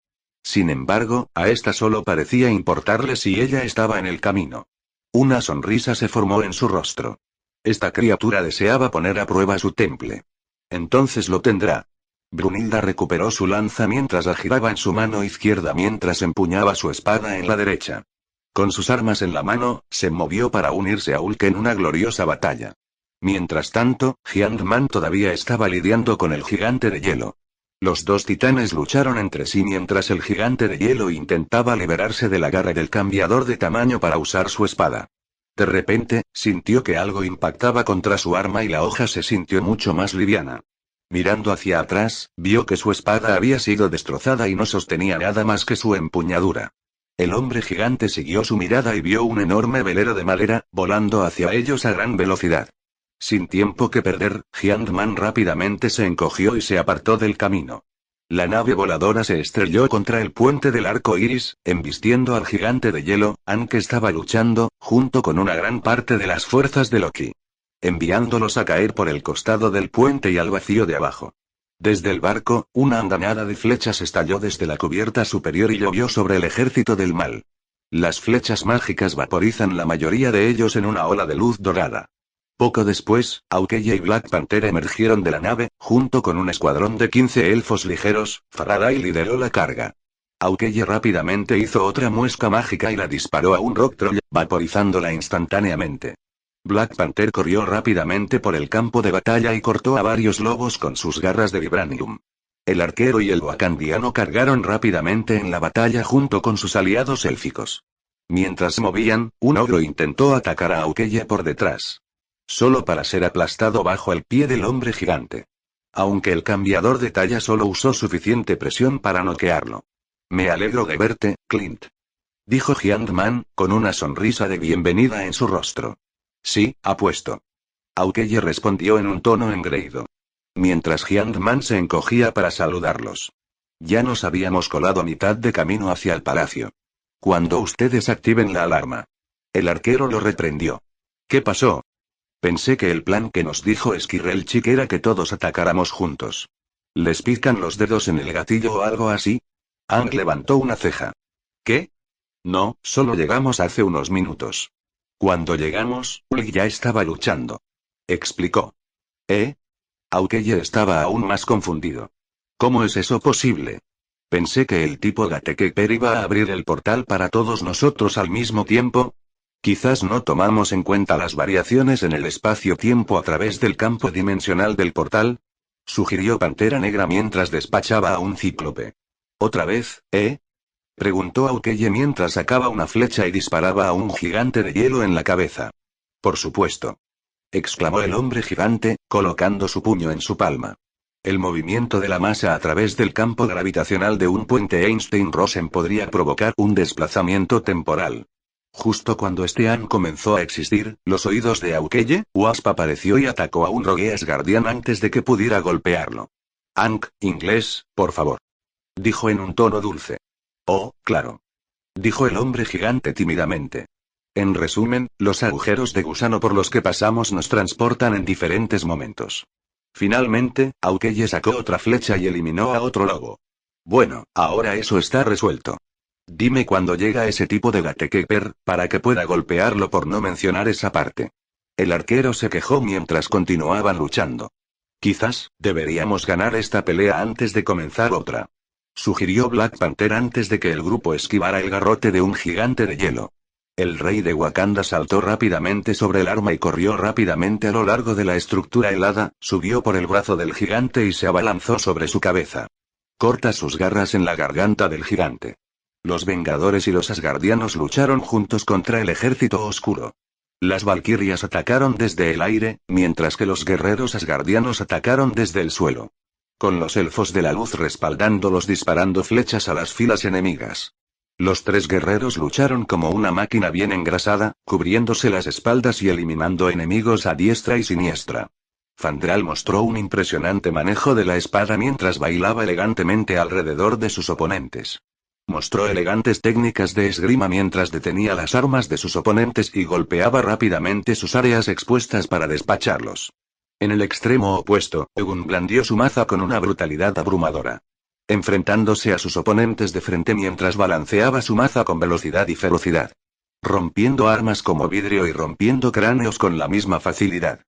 Sin embargo, a esta solo parecía importarle si ella estaba en el camino. Una sonrisa se formó en su rostro. Esta criatura deseaba poner a prueba su temple. Entonces lo tendrá. Brunilda recuperó su lanza mientras la giraba en su mano izquierda mientras empuñaba su espada en la derecha. Con sus armas en la mano, se movió para unirse a Hulk en una gloriosa batalla. Mientras tanto, Hyandman todavía estaba lidiando con el gigante de hielo. Los dos titanes lucharon entre sí mientras el gigante de hielo intentaba liberarse de la garra del cambiador de tamaño para usar su espada. De repente, sintió que algo impactaba contra su arma y la hoja se sintió mucho más liviana. Mirando hacia atrás, vio que su espada había sido destrozada y no sostenía nada más que su empuñadura. El hombre gigante siguió su mirada y vio un enorme velero de madera, volando hacia ellos a gran velocidad. Sin tiempo que perder, Hyandman rápidamente se encogió y se apartó del camino. La nave voladora se estrelló contra el puente del arco iris, embistiendo al gigante de hielo, aunque estaba luchando, junto con una gran parte de las fuerzas de Loki, enviándolos a caer por el costado del puente y al vacío de abajo. Desde el barco, una andanada de flechas estalló desde la cubierta superior y llovió sobre el ejército del mal. Las flechas mágicas vaporizan la mayoría de ellos en una ola de luz dorada. Poco después, Hawkeye y Black Panther emergieron de la nave, junto con un escuadrón de 15 elfos ligeros. Faraday lideró la carga. Hawkeye rápidamente hizo otra muesca mágica y la disparó a un Rock Troll, vaporizándola instantáneamente. Black Panther corrió rápidamente por el campo de batalla y cortó a varios lobos con sus garras de vibranium. El arquero y el wakandiano cargaron rápidamente en la batalla junto con sus aliados élficos. Mientras se movían, un ogro intentó atacar a Hawkeye por detrás, solo para ser aplastado bajo el pie del hombre gigante. Aunque el cambiador de talla solo usó suficiente presión para noquearlo. Me alegro de verte, Clint, dijo Hyandman, con una sonrisa de bienvenida en su rostro. Sí, apuesto. Hawkeye respondió en un tono engreído. Mientras Hyandman se encogía para saludarlos. Ya nos habíamos colado a mitad de camino hacia el palacio. Cuando ustedes activen la alarma. El arquero lo reprendió. ¿Qué pasó? Pensé que el plan que nos dijo Esquirrel Chick era que todos atacáramos juntos. ¿Les pican los dedos en el gatillo o algo así? Hank levantó una ceja. ¿Qué? No, solo llegamos hace unos minutos. Cuando llegamos, Hulk ya estaba luchando, explicó. Hawkeye estaba aún más confundido. ¿Cómo es eso posible? Pensé que el tipo Gatekeeper iba a abrir el portal para todos nosotros al mismo tiempo. Quizás no tomamos en cuenta las variaciones en el espacio-tiempo a través del campo dimensional del portal, sugirió Pantera Negra mientras despachaba a un cíclope. ¿Otra vez, preguntó Hawkeye mientras sacaba una flecha y disparaba a un gigante de hielo en la cabeza. Por supuesto, exclamó el hombre gigante, colocando su puño en su palma. El movimiento de la masa a través del campo gravitacional de un puente Einstein-Rosen podría provocar un desplazamiento temporal. Justo cuando Stean comenzó a existir, los oídos de Hawkeye, Wasp apareció y atacó a un rogue Asgardian antes de que pudiera golpearlo. Hank, inglés, por favor, dijo en un tono dulce. Oh, claro, dijo el hombre gigante tímidamente. En resumen, los agujeros de gusano por los que pasamos nos transportan en diferentes momentos. Finalmente, Hawkeye sacó otra flecha y eliminó a otro lobo. Bueno, ahora eso está resuelto. Dime cuándo llega ese tipo de Gatekeeper, para que pueda golpearlo por no mencionar esa parte. El arquero se quejó mientras continuaban luchando. Quizás, deberíamos ganar esta pelea antes de comenzar otra, sugirió Black Panther antes de que el grupo esquivara el garrote de un gigante de hielo. El rey de Wakanda saltó rápidamente sobre el arma y corrió rápidamente a lo largo de la estructura helada, subió por el brazo del gigante y se abalanzó sobre su cabeza. Corta sus garras en la garganta del gigante. Los Vengadores y los Asgardianos lucharon juntos contra el ejército oscuro. Las Valquirias atacaron desde el aire, mientras que los guerreros asgardianos atacaron desde el suelo. Con los elfos de la luz respaldándolos disparando flechas a las filas enemigas. Los tres guerreros lucharon como una máquina bien engrasada, cubriéndose las espaldas y eliminando enemigos a diestra y siniestra. Fandral mostró un impresionante manejo de la espada mientras bailaba elegantemente alrededor de sus oponentes. Mostró elegantes técnicas de esgrima mientras detenía las armas de sus oponentes y golpeaba rápidamente sus áreas expuestas para despacharlos. En el extremo opuesto, Egun blandió su maza con una brutalidad abrumadora, enfrentándose a sus oponentes de frente mientras balanceaba su maza con velocidad y ferocidad, rompiendo armas como vidrio y rompiendo cráneos con la misma facilidad.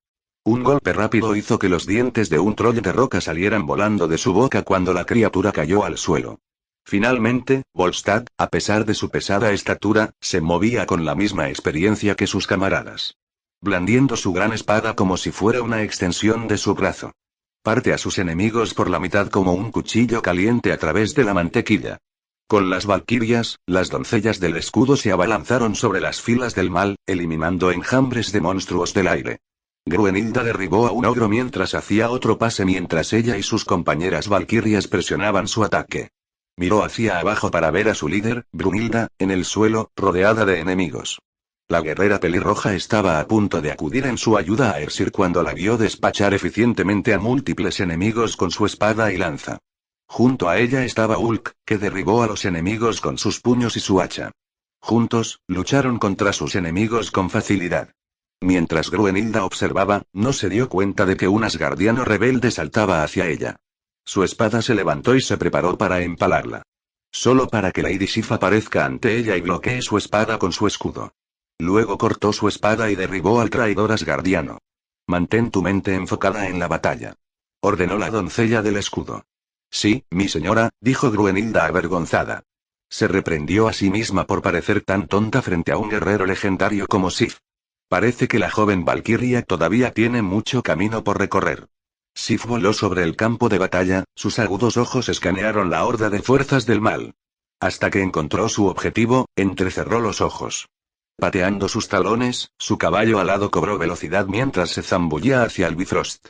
Un golpe rápido hizo que los dientes de un troll de roca salieran volando de su boca cuando la criatura cayó al suelo. Finalmente, Volstagg, a pesar de su pesada estatura, se movía con la misma experiencia que sus camaradas. Blandiendo su gran espada como si fuera una extensión de su brazo. Parte a sus enemigos por la mitad como un cuchillo caliente a través de la mantequilla. Con las valquirias, las doncellas del escudo se abalanzaron sobre las filas del mal, eliminando enjambres de monstruos del aire. Gruenhilda derribó a un ogro mientras hacía otro pase mientras ella y sus compañeras valquirias presionaban su ataque. Miró hacia abajo para ver a su líder, Brunhilda, en el suelo, rodeada de enemigos. La guerrera pelirroja estaba a punto de acudir en su ayuda a Ersir cuando la vio despachar eficientemente a múltiples enemigos con su espada y lanza. Junto a ella estaba Ulk, que derribó a los enemigos con sus puños y su hacha. Juntos, lucharon contra sus enemigos con facilidad. Mientras Gruenhilda observaba, no se dio cuenta de que un asgardiano rebelde saltaba hacia ella. Su espada se levantó y se preparó para empalarla. Solo para que Lady Sif aparezca ante ella y bloquee su espada con su escudo. Luego cortó su espada y derribó al traidor asgardiano. Mantén tu mente enfocada en la batalla. Ordenó la doncella del escudo. Sí, mi señora, dijo Gruenhilda avergonzada. Se reprendió a sí misma por parecer tan tonta frente a un guerrero legendario como Sif. Parece que la joven valquiria todavía tiene mucho camino por recorrer. Sif voló sobre el campo de batalla, sus agudos ojos escanearon la horda de fuerzas del mal. Hasta que encontró su objetivo, entrecerró los ojos. Pateando sus talones, su caballo alado cobró velocidad mientras se zambullía hacia el Bifrost.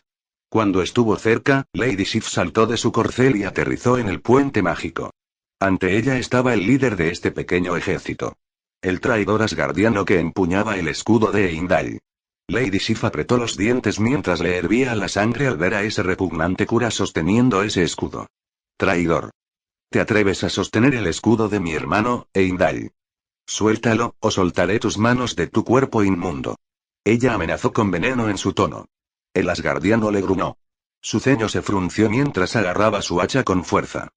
Cuando estuvo cerca, Lady Sif saltó de su corcel y aterrizó en el puente mágico. Ante ella estaba el líder de este pequeño ejército. El traidor asgardiano que empuñaba el escudo de Heimdall. Lady Sif apretó los dientes mientras le hervía la sangre al ver a ese repugnante cura sosteniendo ese escudo. Traidor. ¿Te atreves a sostener el escudo de mi hermano, Heimdall? Suéltalo, o soltaré tus manos de tu cuerpo inmundo. Ella amenazó con veneno en su tono. El asgardiano le gruñó. Su ceño se frunció mientras agarraba su hacha con fuerza.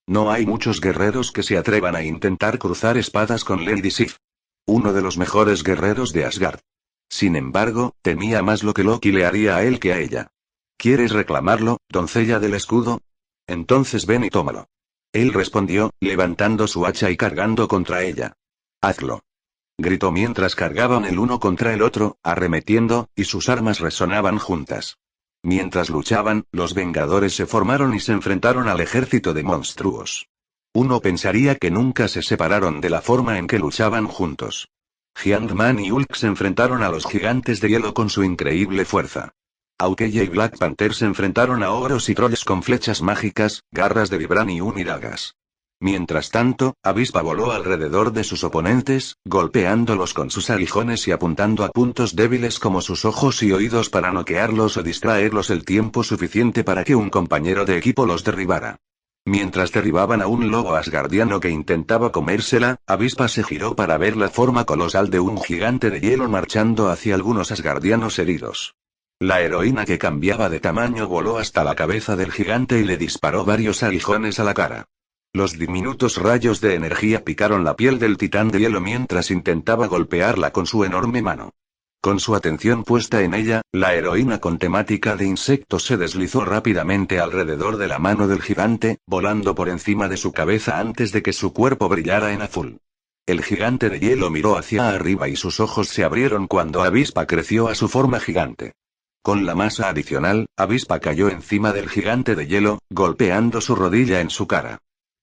No hay muchos guerreros que se atrevan a intentar cruzar espadas con Lady Sif. Uno de los mejores guerreros de Asgard. Sin embargo, temía más lo que Loki le haría a él que a ella. ¿Quieres reclamarlo, doncella del escudo? Entonces ven y tómalo. Él respondió, levantando su hacha y cargando contra ella. Hazlo. Gritó mientras cargaban el uno contra el otro, arremetiendo, y sus armas resonaban juntas. Mientras luchaban, los Vengadores se formaron y se enfrentaron al ejército de monstruos. Uno pensaría que nunca se separaron de la forma en que luchaban juntos. Giant-Man y Hulk se enfrentaron a los gigantes de hielo con su increíble fuerza. Hawkeye y Black Panther se enfrentaron a ogros y trolls con flechas mágicas, garras de vibranium y dagas. Mientras tanto, Avispa voló alrededor de sus oponentes, golpeándolos con sus aguijones y apuntando a puntos débiles como sus ojos y oídos para noquearlos o distraerlos el tiempo suficiente para que un compañero de equipo los derribara. Mientras derribaban a un lobo asgardiano que intentaba comérsela, Avispa se giró para ver la forma colosal de un gigante de hielo marchando hacia algunos asgardianos heridos. La heroína que cambiaba de tamaño voló hasta la cabeza del gigante y le disparó varios aguijones a la cara. Los diminutos rayos de energía picaron la piel del titán de hielo mientras intentaba golpearla con su enorme mano. Con su atención puesta en ella, la heroína con temática de insectos se deslizó rápidamente alrededor de la mano del gigante, volando por encima de su cabeza antes de que su cuerpo brillara en azul. El gigante de hielo miró hacia arriba y sus ojos se abrieron cuando Avispa creció a su forma gigante. Con la masa adicional, Avispa cayó encima del gigante de hielo, golpeando su rodilla en su cara.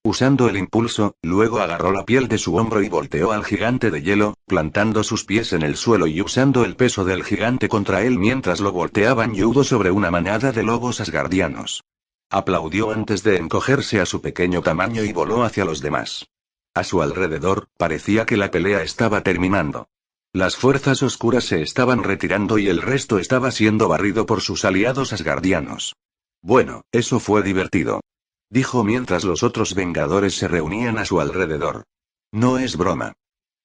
Usando el impulso, luego agarró la piel de su hombro y volteó al gigante de hielo, plantando sus pies en el suelo y usando el peso del gigante contra él mientras lo volteaban yudo sobre una manada de lobos asgardianos. Aplaudió antes de encogerse a su pequeño tamaño y voló hacia los demás. A su alrededor, parecía que la pelea estaba terminando. Las fuerzas oscuras se estaban retirando y el resto estaba siendo barrido por sus aliados asgardianos. Bueno, eso fue divertido. Dijo mientras los otros Vengadores se reunían a su alrededor. No es broma.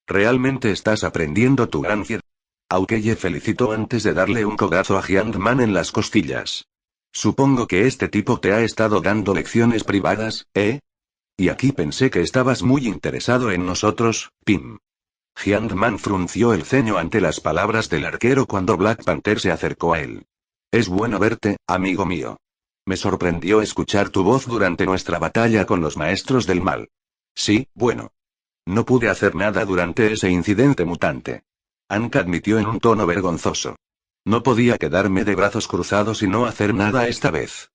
¿Realmente estás aprendiendo tu gran fiel? Hawkeye felicitó antes de darle un codazo a Giant-Man en las costillas. Supongo que este tipo te ha estado dando lecciones privadas, ¿eh? Y aquí pensé que estabas muy interesado en nosotros, Pym. Giant-Man frunció el ceño ante las palabras del arquero cuando Black Panther se acercó a él. Es bueno verte, amigo mío. Me sorprendió escuchar tu voz durante nuestra batalla con los maestros del mal. Sí, bueno. No pude hacer nada durante ese incidente mutante. Anka admitió en un tono vergonzoso. No podía quedarme de brazos cruzados y no hacer nada esta vez.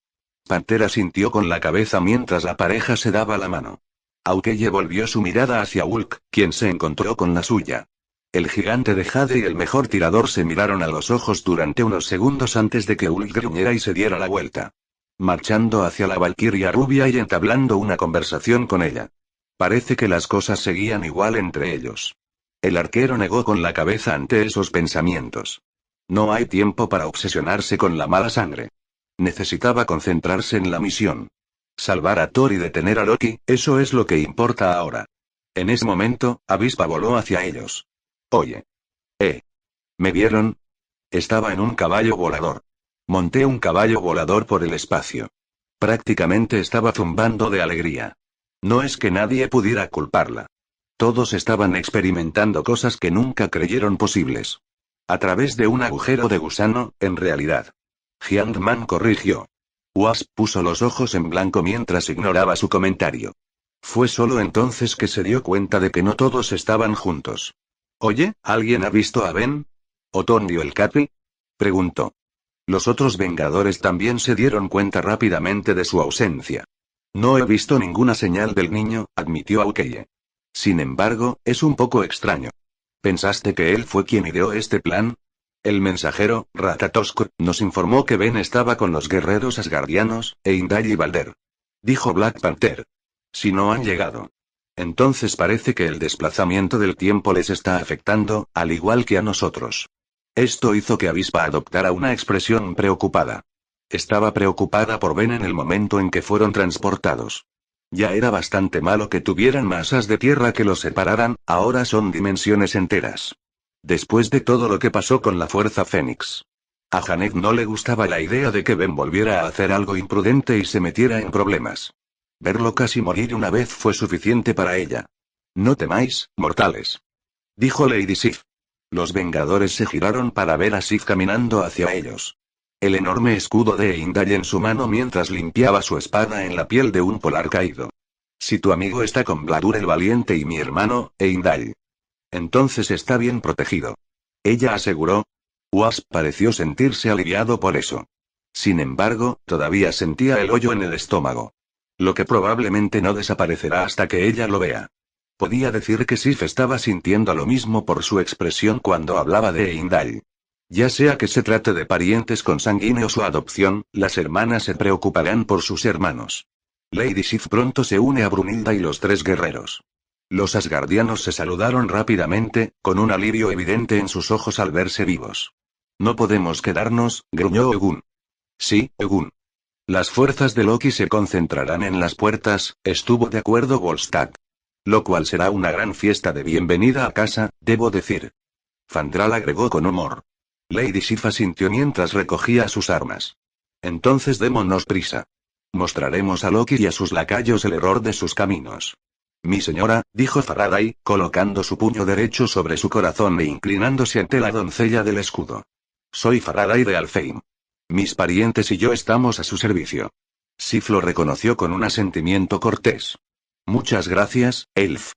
Pantera sintió con la cabeza mientras la pareja se daba la mano. Aukeye volvió su mirada hacia Hulk, quien se encontró con la suya. El gigante de Jade y el mejor tirador se miraron a los ojos durante unos segundos antes de que Hulk gruñera y se diera la vuelta. Marchando hacia la Valquiria rubia y entablando una conversación con ella. Parece que las cosas seguían igual entre ellos. El arquero negó con la cabeza ante esos pensamientos. No hay tiempo para obsesionarse con la mala sangre. Necesitaba concentrarse en la misión. Salvar a Thor y detener a Loki, eso es lo que importa ahora. En ese momento, Avispa voló hacia ellos. Oye. ¿Me vieron? Estaba en un caballo volador. Monté un caballo volador por el espacio. Prácticamente estaba zumbando de alegría. No es que nadie pudiera culparla. Todos estaban experimentando cosas que nunca creyeron posibles. A través de un agujero de gusano, en realidad. Hyandman corrigió. Wasp puso los ojos en blanco mientras ignoraba su comentario. Fue solo entonces que se dio cuenta de que no todos estaban juntos. Oye, ¿alguien ha visto a Ben? ¿Otondio el Capi? Preguntó. Los otros Vengadores también se dieron cuenta rápidamente de su ausencia. No he visto ninguna señal del niño, admitió Aukeye. Sin embargo, es un poco extraño. ¿Pensaste que él fue quien ideó este plan? El mensajero, Ratatosk, nos informó que Ben estaba con los guerreros asgardianos, Heimdall y Balder. Dijo Black Panther. Si no han llegado. Entonces parece que el desplazamiento del tiempo les está afectando, al igual que a nosotros. Esto hizo que Avispa adoptara una expresión preocupada. Estaba preocupada por Ben en el momento en que fueron transportados. Ya era bastante malo que tuvieran masas de tierra que los separaran, ahora son dimensiones enteras. Después de todo lo que pasó con la Fuerza Fénix. A Janet no le gustaba la idea de que Ben volviera a hacer algo imprudente y se metiera en problemas. Verlo casi morir una vez fue suficiente para ella. No temáis, mortales. Dijo Lady Sif. Los Vengadores se giraron para ver a Sif caminando hacia ellos. El enorme escudo de Heimdall en su mano mientras limpiaba su espada en la piel de un polar caído. Si tu amigo está con Bladur el Valiente y mi hermano, Heimdall. Entonces está bien protegido. Ella aseguró. Wasp pareció sentirse aliviado por eso. Sin embargo, todavía sentía el hoyo en el estómago. Lo que probablemente no desaparecerá hasta que ella lo vea. Podía decir que Sif estaba sintiendo lo mismo por su expresión cuando hablaba de Heimdall. Ya sea que se trate de parientes consanguíneos o adopción, las hermanas se preocuparán por sus hermanos. Lady Sif pronto se une a Brunilda y los tres guerreros. Los asgardianos se saludaron rápidamente, con un alivio evidente en sus ojos al verse vivos. No podemos quedarnos, gruñó Ogun. Sí, Ogun. Las fuerzas de Loki se concentrarán en las puertas, estuvo de acuerdo Volstagg. Lo cual será una gran fiesta de bienvenida a casa, debo decir. Fandral agregó con humor. Lady Sif asintió mientras recogía sus armas. Entonces démonos prisa. Mostraremos a Loki y a sus lacayos el error de sus caminos. Mi señora, dijo Faraday, colocando su puño derecho sobre su corazón e inclinándose ante la doncella del escudo. Soy Faraday de Alfheim. Mis parientes y yo estamos a su servicio. Sif lo reconoció con un asentimiento cortés. Muchas gracias, Elf.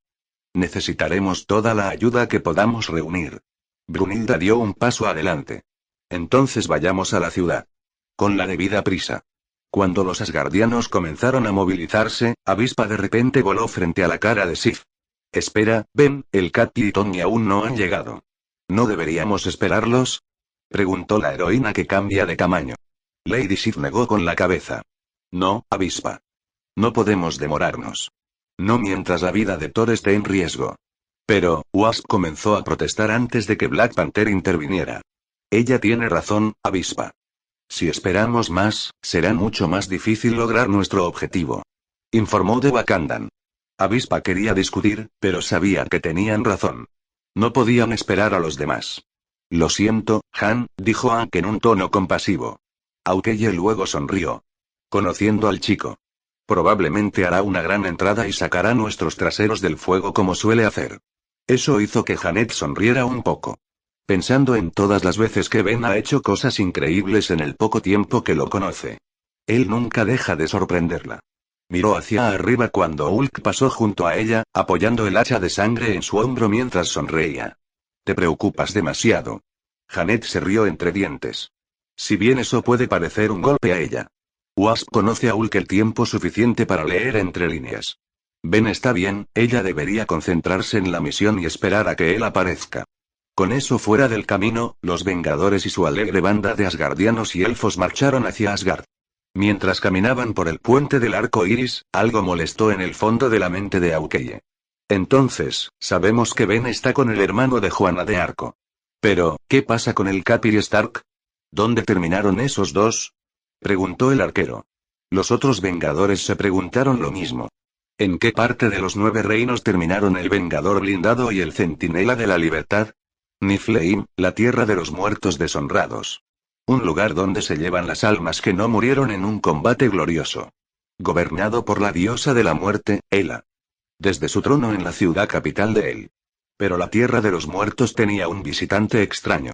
Necesitaremos toda la ayuda que podamos reunir. Brunilda dio un paso adelante. Entonces vayamos a la ciudad. Con la debida prisa. Cuando los asgardianos comenzaron a movilizarse, Avispa de repente voló frente a la cara de Sif. Espera, Ben, el Capi y Tony aún no han llegado. ¿No deberíamos esperarlos? Preguntó la heroína que cambia de tamaño. Lady Sif negó con la cabeza. No, Avispa. No podemos demorarnos. No mientras la vida de Thor esté en riesgo. Pero, Wasp comenzó a protestar antes de que Black Panther interviniera. Ella tiene razón, Avispa. Si esperamos más, será mucho más difícil lograr nuestro objetivo. Informó de Wakandan. Avispa quería discutir, pero sabía que tenían razón. No podían esperar a los demás. Lo siento, Han, dijo Hank en un tono compasivo. Aukeye luego sonrió. Conociendo al chico. Probablemente hará una gran entrada y sacará nuestros traseros del fuego como suele hacer. Eso hizo que Janet sonriera un poco. pensando en todas las veces que Ben ha hecho cosas increíbles en el poco tiempo que lo conoce. Él nunca deja de sorprenderla. Miró hacia arriba cuando Hulk pasó junto a ella, apoyando el hacha de sangre en su hombro mientras sonreía. Te preocupas demasiado. Janet se rió entre dientes. Si bien eso puede parecer un golpe a ella. Wasp conoce a Hulk el tiempo suficiente para leer entre líneas. Ben está bien, ella debería concentrarse en la misión y esperar a que él aparezca. Con eso fuera del camino, los Vengadores y su alegre banda de asgardianos y elfos marcharon hacia Asgard. Mientras caminaban por el puente del arco iris, algo molestó en el fondo de la mente de Hawkeye. Entonces, sabemos que Ben está con el hermano de Juana de Arco. Pero, ¿qué pasa con el Cap y Stark? ¿Dónde terminaron esos dos? Preguntó el arquero. Los otros Vengadores se preguntaron lo mismo. ¿En qué parte de los 9 reinos terminaron el Vengador blindado y el Centinela de la Libertad? Niflheim, la tierra de los muertos deshonrados. Un lugar donde se llevan las almas que no murieron en un combate glorioso. Gobernado por la diosa de la muerte, Hela. Desde su trono en la ciudad capital de él. Pero la tierra de los muertos tenía un visitante extraño.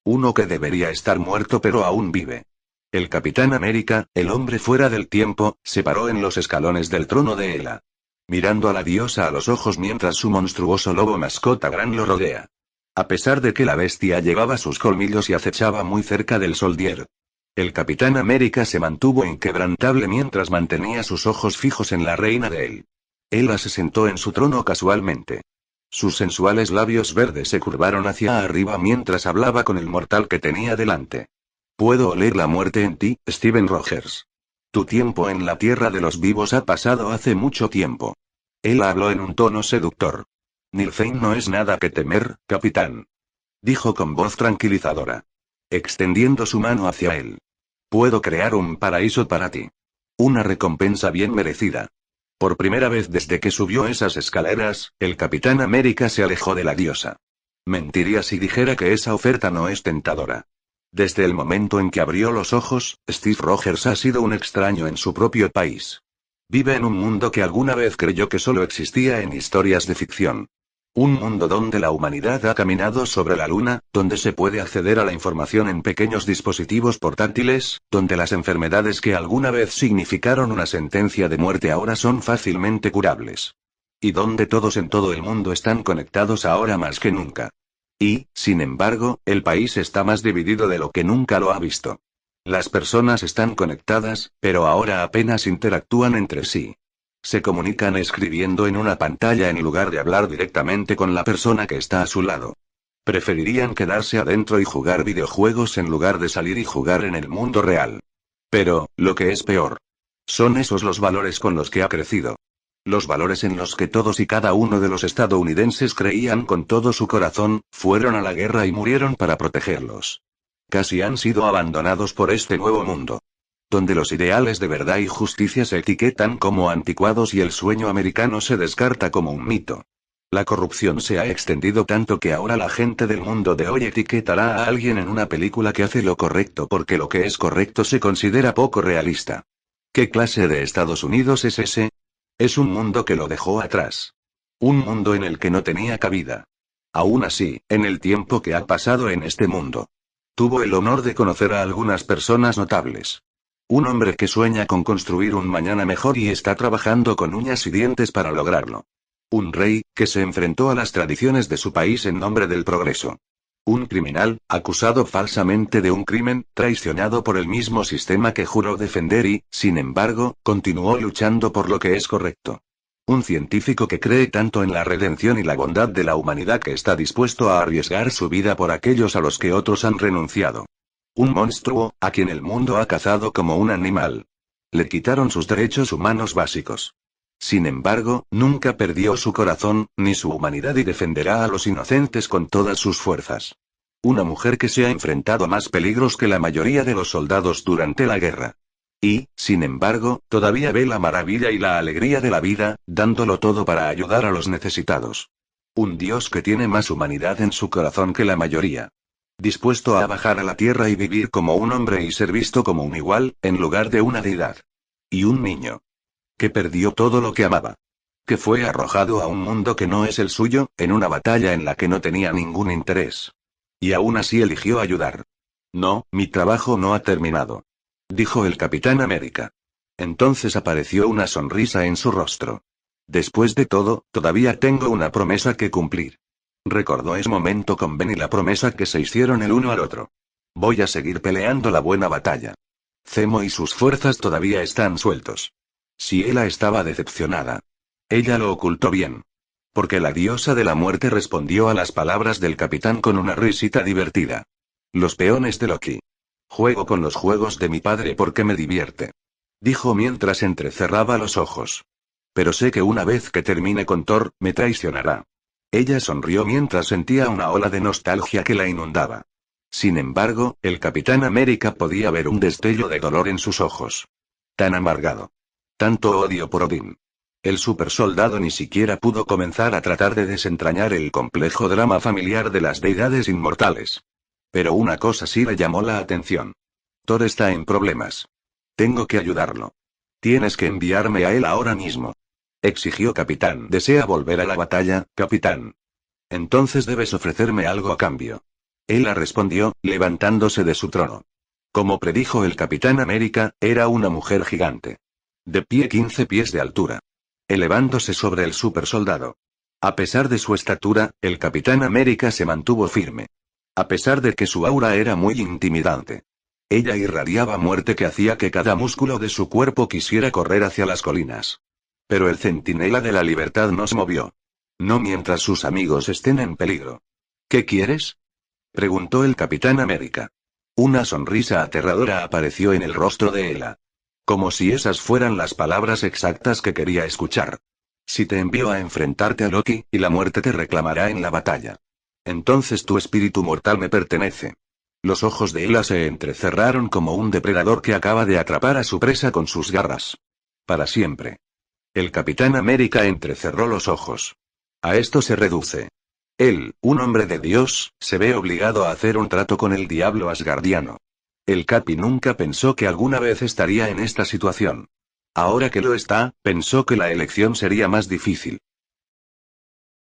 Uno que debería estar muerto pero aún vive. El Capitán América, el hombre fuera del tiempo, se paró en los escalones del trono de Hela. Mirando a la diosa a los ojos mientras su monstruoso lobo mascota Gran lo rodea. A pesar de que la bestia llevaba sus colmillos y acechaba muy cerca del Soldier. El Capitán América se mantuvo inquebrantable mientras mantenía sus ojos fijos en la reina de él. Hela se sentó en su trono casualmente. Sus sensuales labios verdes se curvaron hacia arriba mientras hablaba con el mortal que tenía delante. Puedo oler la muerte en ti, Steven Rogers. Tu tiempo en la tierra de los vivos ha pasado hace mucho tiempo. Él habló en un tono seductor. Niflheim no es nada que temer, capitán. Dijo con voz tranquilizadora. Extendiendo su mano hacia él. Puedo crear un paraíso para ti. Una recompensa bien merecida. Por primera vez desde que subió esas escaleras, el Capitán América se alejó de la diosa. Mentiría si dijera que esa oferta no es tentadora. Desde el momento en que abrió los ojos, Steve Rogers ha sido un extraño en su propio país. Vive en un mundo que alguna vez creyó que solo existía en historias de ficción. Un mundo donde la humanidad ha caminado sobre la luna, donde se puede acceder a la información en pequeños dispositivos portátiles, donde las enfermedades que alguna vez significaron una sentencia de muerte ahora son fácilmente curables. Y donde todos en todo el mundo están conectados ahora más que nunca. Y, sin embargo, el país está más dividido de lo que nunca lo ha visto. Las personas están conectadas, pero ahora apenas interactúan entre sí. Se comunican escribiendo en una pantalla en lugar de hablar directamente con la persona que está a su lado. Preferirían quedarse adentro y jugar videojuegos en lugar de salir y jugar en el mundo real. Pero, lo que es peor. Son esos los valores con los que ha crecido. Los valores en los que todos y cada uno de los estadounidenses creían con todo su corazón, fueron a la guerra y murieron para protegerlos. Casi han sido abandonados por este nuevo mundo. Donde los ideales de verdad y justicia se etiquetan como anticuados y el sueño americano se descarta como un mito. La corrupción se ha extendido tanto que ahora la gente del mundo de hoy etiquetará a alguien en una película que hace lo correcto porque lo que es correcto se considera poco realista. ¿Qué clase de Estados Unidos es ese? Es un mundo que lo dejó atrás. Un mundo en el que no tenía cabida. Aún así, en el tiempo que ha pasado en este mundo. Tuvo el honor de conocer a algunas personas notables. Un hombre que sueña con construir un mañana mejor y está trabajando con uñas y dientes para lograrlo. Un rey, que se enfrentó a las tradiciones de su país en nombre del progreso. Un criminal, acusado falsamente de un crimen, traicionado por el mismo sistema que juró defender y, sin embargo, continuó luchando por lo que es correcto. Un científico que cree tanto en la redención y la bondad de la humanidad que está dispuesto a arriesgar su vida por aquellos a los que otros han renunciado. Un monstruo, a quien el mundo ha cazado como un animal. Le quitaron sus derechos humanos básicos. Sin embargo, nunca perdió su corazón, ni su humanidad y defenderá a los inocentes con todas sus fuerzas. Una mujer que se ha enfrentado a más peligros que la mayoría de los soldados durante la guerra. Y, sin embargo, todavía ve la maravilla y la alegría de la vida, dándolo todo para ayudar a los necesitados. Un Dios que tiene más humanidad en su corazón que la mayoría. Dispuesto a bajar a la tierra y vivir como un hombre y ser visto como un igual, en lugar de una deidad. Y un niño. Que perdió todo lo que amaba. Que fue arrojado a un mundo que no es el suyo, en una batalla en la que no tenía ningún interés. Y aún así eligió ayudar. No, mi trabajo no ha terminado, dijo el Capitán América. Entonces apareció una sonrisa en su rostro. Después de todo, todavía tengo una promesa que cumplir. Recordó ese momento con Ben y la promesa que se hicieron el uno al otro. Voy a seguir peleando la buena batalla. Zemo y sus fuerzas todavía están sueltos. Ciela estaba decepcionada. Ella lo ocultó bien. Porque la diosa de la muerte respondió a las palabras del capitán con una risita divertida. Los peones de Loki. Juego con los juegos de mi padre porque me divierte, dijo mientras entrecerraba los ojos. Pero sé que una vez que termine con Thor, me traicionará. Ella sonrió mientras sentía una ola de nostalgia que la inundaba. Sin embargo, el Capitán América podía ver un destello de dolor en sus ojos. Tan amargado. Tanto odio por Odín. El supersoldado ni siquiera pudo comenzar a tratar de desentrañar el complejo drama familiar de las deidades inmortales. Pero una cosa sí le llamó la atención. Thor está en problemas. Tengo que ayudarlo. Tienes que enviarme a él ahora mismo, exigió Capitán. ¿Desea volver a la batalla, Capitán? Entonces debes ofrecerme algo a cambio. Ella respondió, levantándose de su trono. Como predijo el Capitán América, era una mujer gigante. De pie 15 pies de altura. Elevándose sobre el supersoldado. A pesar de su estatura, el Capitán América se mantuvo firme. A pesar de que su aura era muy intimidante. Ella irradiaba muerte que hacía que cada músculo de su cuerpo quisiera correr hacia las colinas. Pero el centinela de la libertad no se movió. No mientras sus amigos estén en peligro. ¿Qué quieres?, preguntó el Capitán América. Una sonrisa aterradora apareció en el rostro de Ella. Como si esas fueran las palabras exactas que quería escuchar. Si te envío a enfrentarte a Loki, y la muerte te reclamará en la batalla. Entonces tu espíritu mortal me pertenece. Los ojos de Ella se entrecerraron como un depredador que acaba de atrapar a su presa con sus garras. Para siempre. El Capitán América entrecerró los ojos. A esto se reduce. Él, un hombre de Dios, se ve obligado a hacer un trato con el diablo asgardiano. El Capi nunca pensó que alguna vez estaría en esta situación. Ahora que lo está, pensó que la elección sería más difícil.